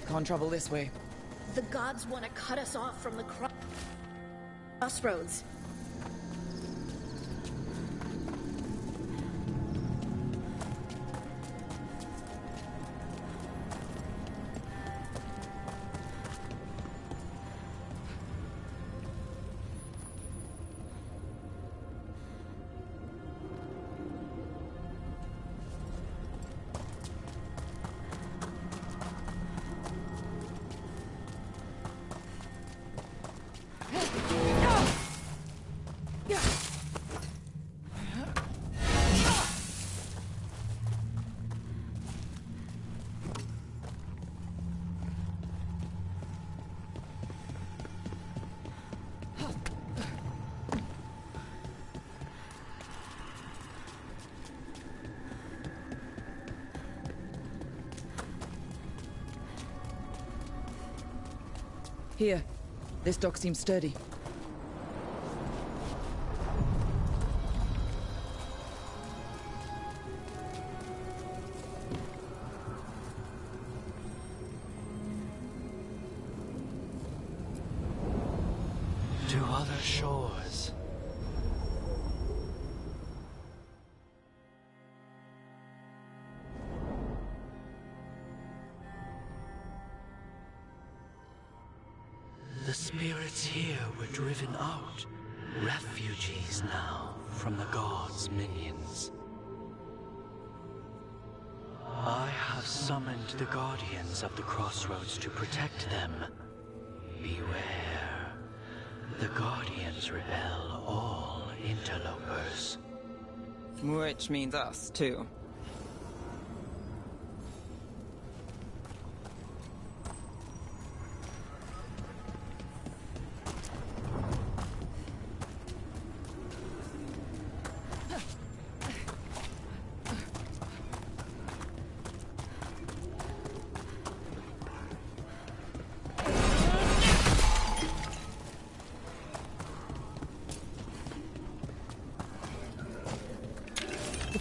Can't travel this way. The gods want to cut us off from the crossroads. Here. This dock seems sturdy. To other shores. The spirits here were driven out, refugees now from the gods' minions. I have summoned the guardians of the crossroads to protect them. Beware. The guardians repel all interlopers. Which means us, too.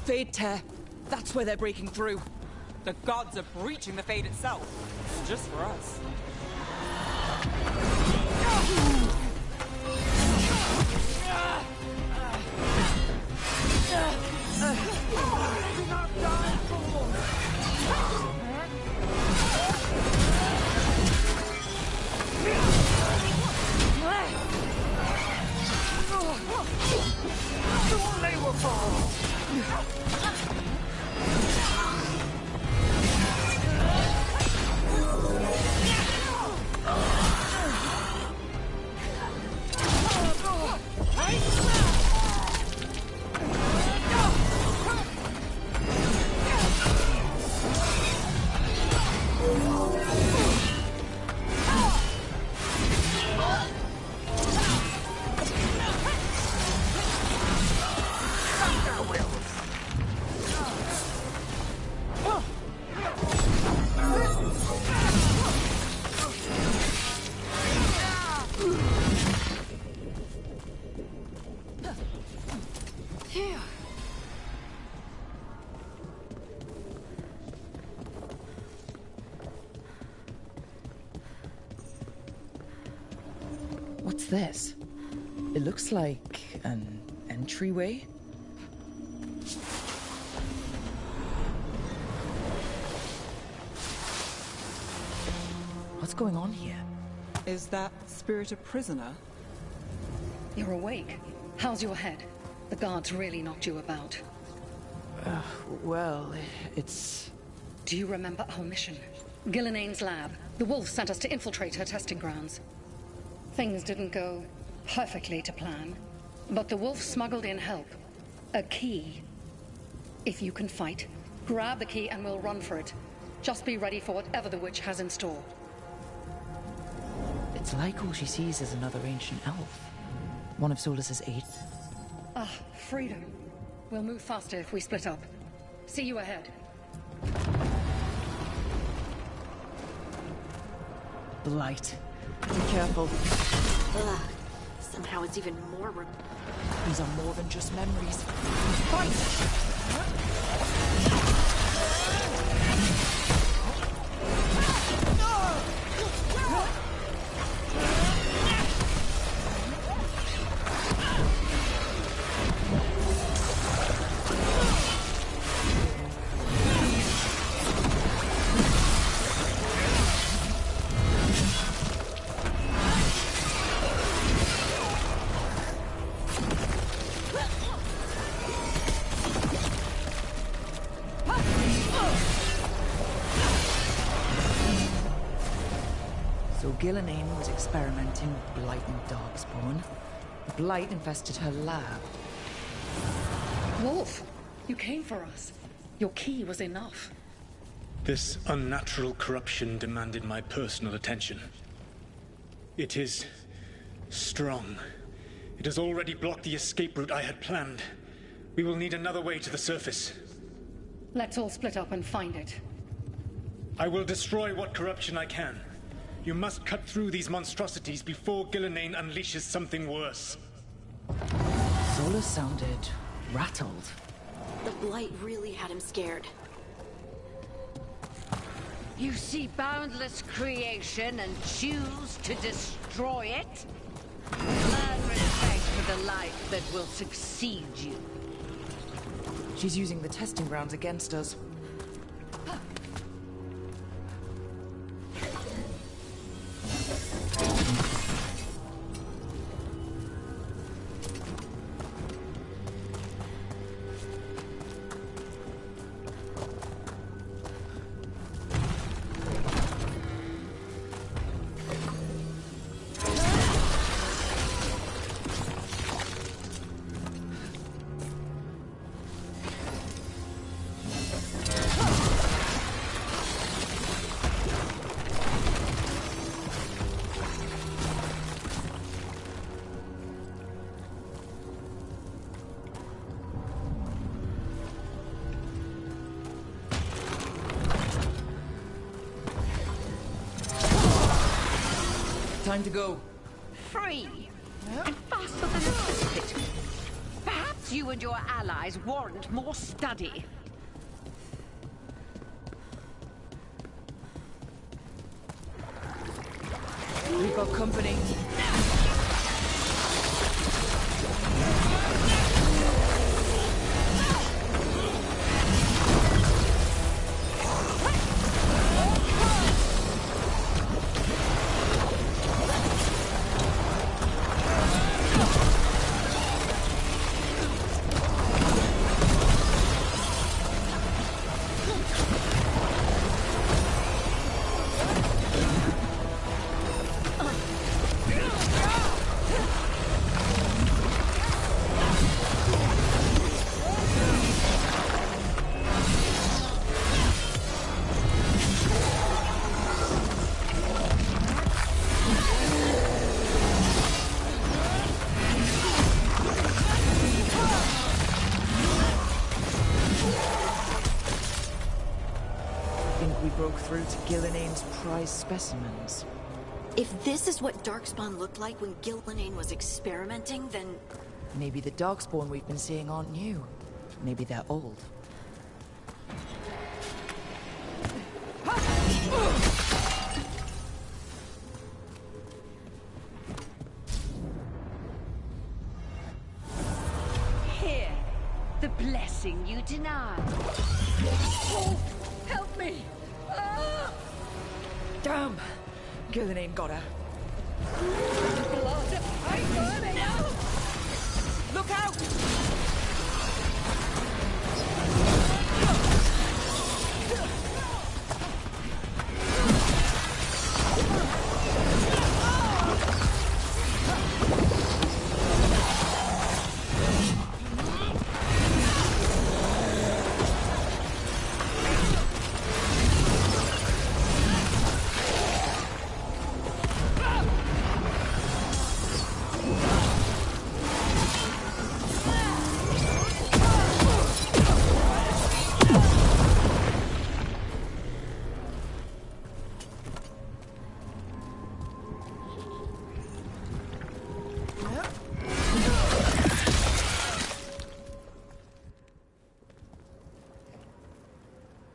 Fade tear. That's where they're breaking through. The gods are breaching the Fade itself. Just for us. What's this? It looks like an entryway. What's going on here? Is that spirit a prisoner? You're awake. How's your head? The guards really knocked you about. Well, it's... Do you remember our mission? Gillenane's lab. The wolf sent us to infiltrate her testing grounds. Things didn't go perfectly to plan, but the wolf smuggled in help. A key. If you can fight, grab the key and we'll run for it. Just be ready for whatever the witch has in store. It's like all she sees is another ancient elf. One of Solus's 8. Ah, freedom. We'll move faster if we split up. See you ahead. Blight. Be careful. Ugh. Somehow it's even more... These are more than just memories. Fight! Gillenane was experimenting with Blight and Darkspawn. Blight infested her lab. Wolf, you came for us. Your key was enough. This unnatural corruption demanded my personal attention. It is strong. It has already blocked the escape route I had planned. We will need another way to the surface. Let's all split up and find it. I will destroy what corruption I can. You must cut through these monstrosities before Gillenane unleashes something worse. Solus sounded rattled. The Blight really had him scared. You see boundless creation and choose to destroy it? Learn respect for the life that will succeed you. She's using the testing grounds against us. Time to go. Free! And faster than anticipated. Perhaps you and your allies warrant more study. We've got company. Through to Gillenane's prize specimens. If this is what Darkspawn looked like when Gillenane was experimenting, then... Maybe the Darkspawn we've been seeing aren't new. Maybe they're old. Here, the blessing you denied. Oh, help me! Damn! Gillenane got her. Blood! I'm burning out! Look out!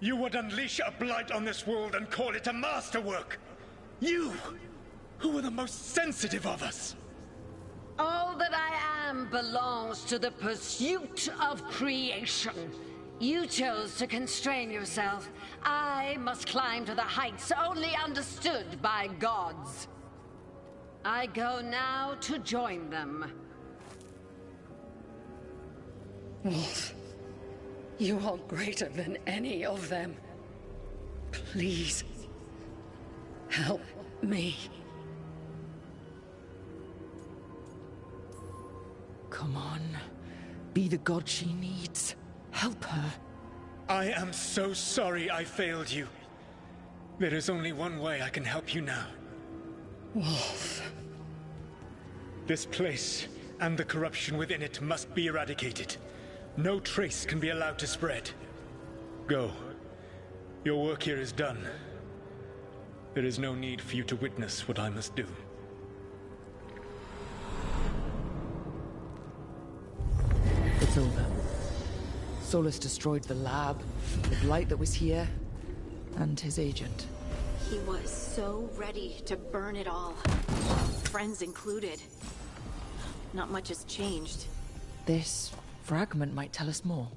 You would unleash a blight on this world and call it a masterwork! You, who are the most sensitive of us! All that I am belongs to the pursuit of creation. You chose to constrain yourself. I must climb to the heights only understood by gods. I go now to join them. Wolf, you are greater than any of them. Please, help me. Come on. Be the god she needs. Help her. I am so sorry I failed you. There is only one way I can help you now. Wolf. This place and the corruption within it must be eradicated. No trace can be allowed to spread. Go. Your work here is done. There is no need for you to witness what I must do. It's over. Solus destroyed the lab, the blight that was here, and his agent. He was so ready to burn it all. Friends included. Not much has changed. This fragment might tell us more.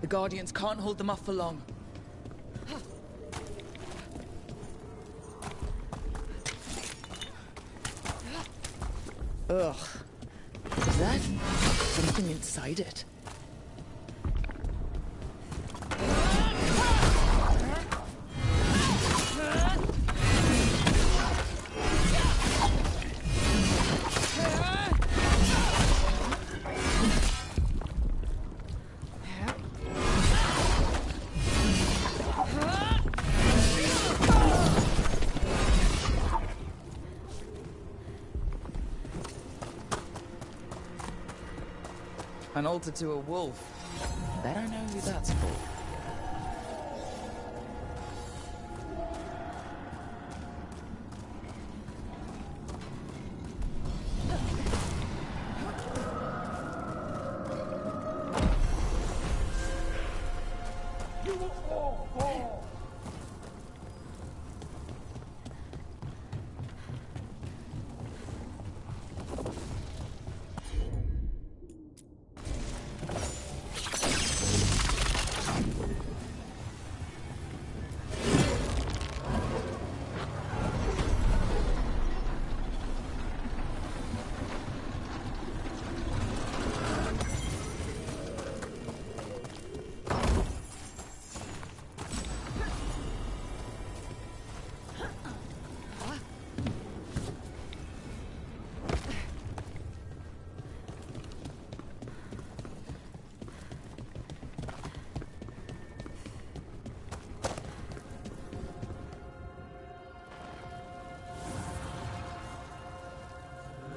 The Guardians can't hold them off for long. Ugh. Is that something inside it? An altar to a wolf. Bet I know who that's for.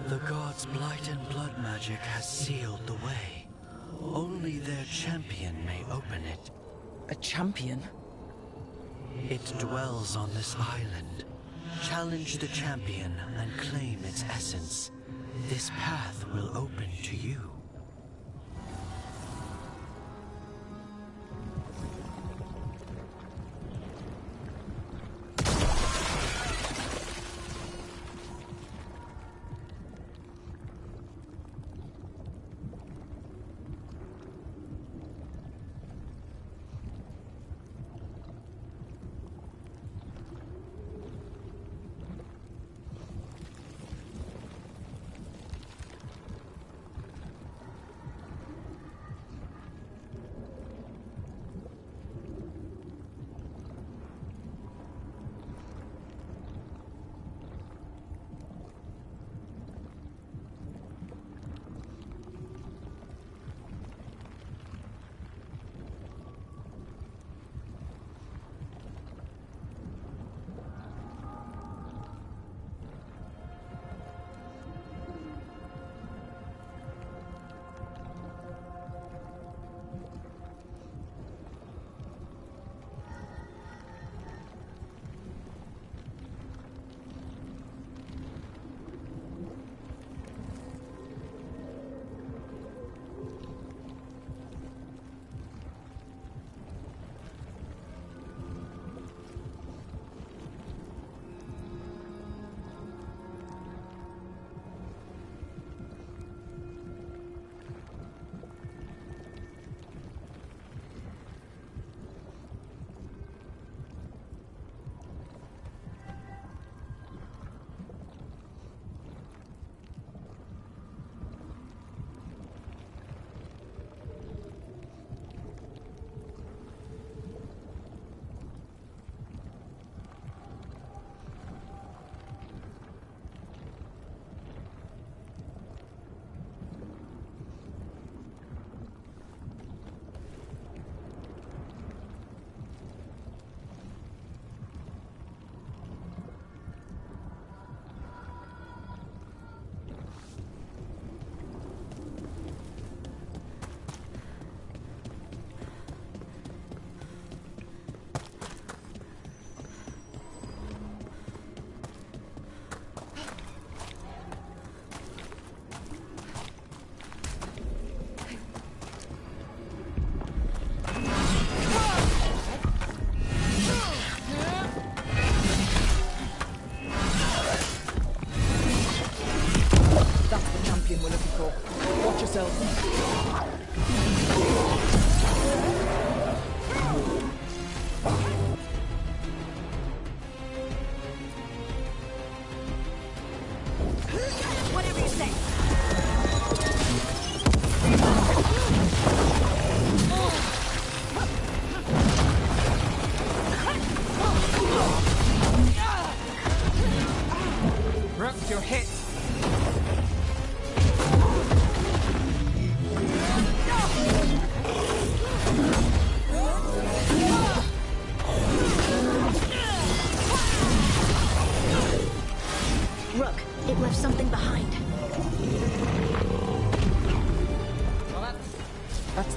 The gods' blight and blood magic has sealed the way. Only their champion may open it. A champion? It dwells on this island. Challenge the champion and claim its essence. This path will open to you.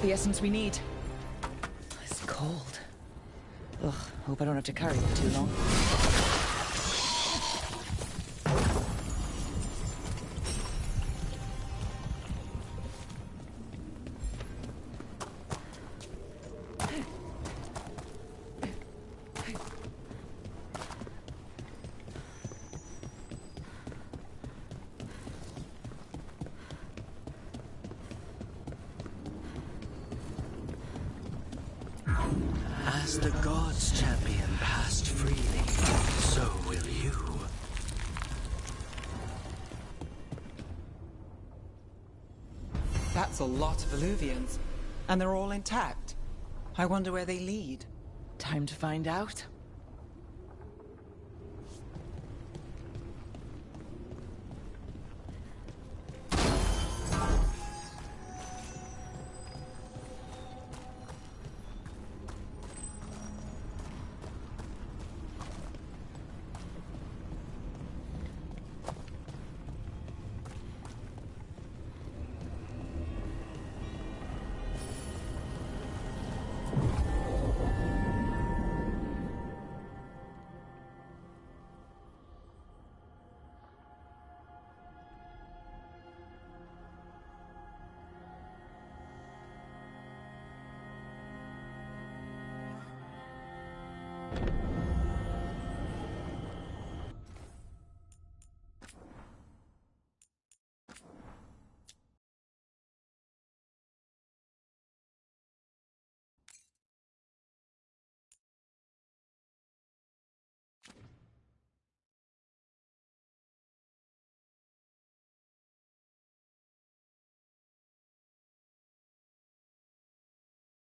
the essence we need. It's cold. Ugh, hope I don't have to carry it too long. As the gods' champion passed freely, so will you. That's a lot of Illuvians. And they're all intact. I wonder where they lead. Time to find out.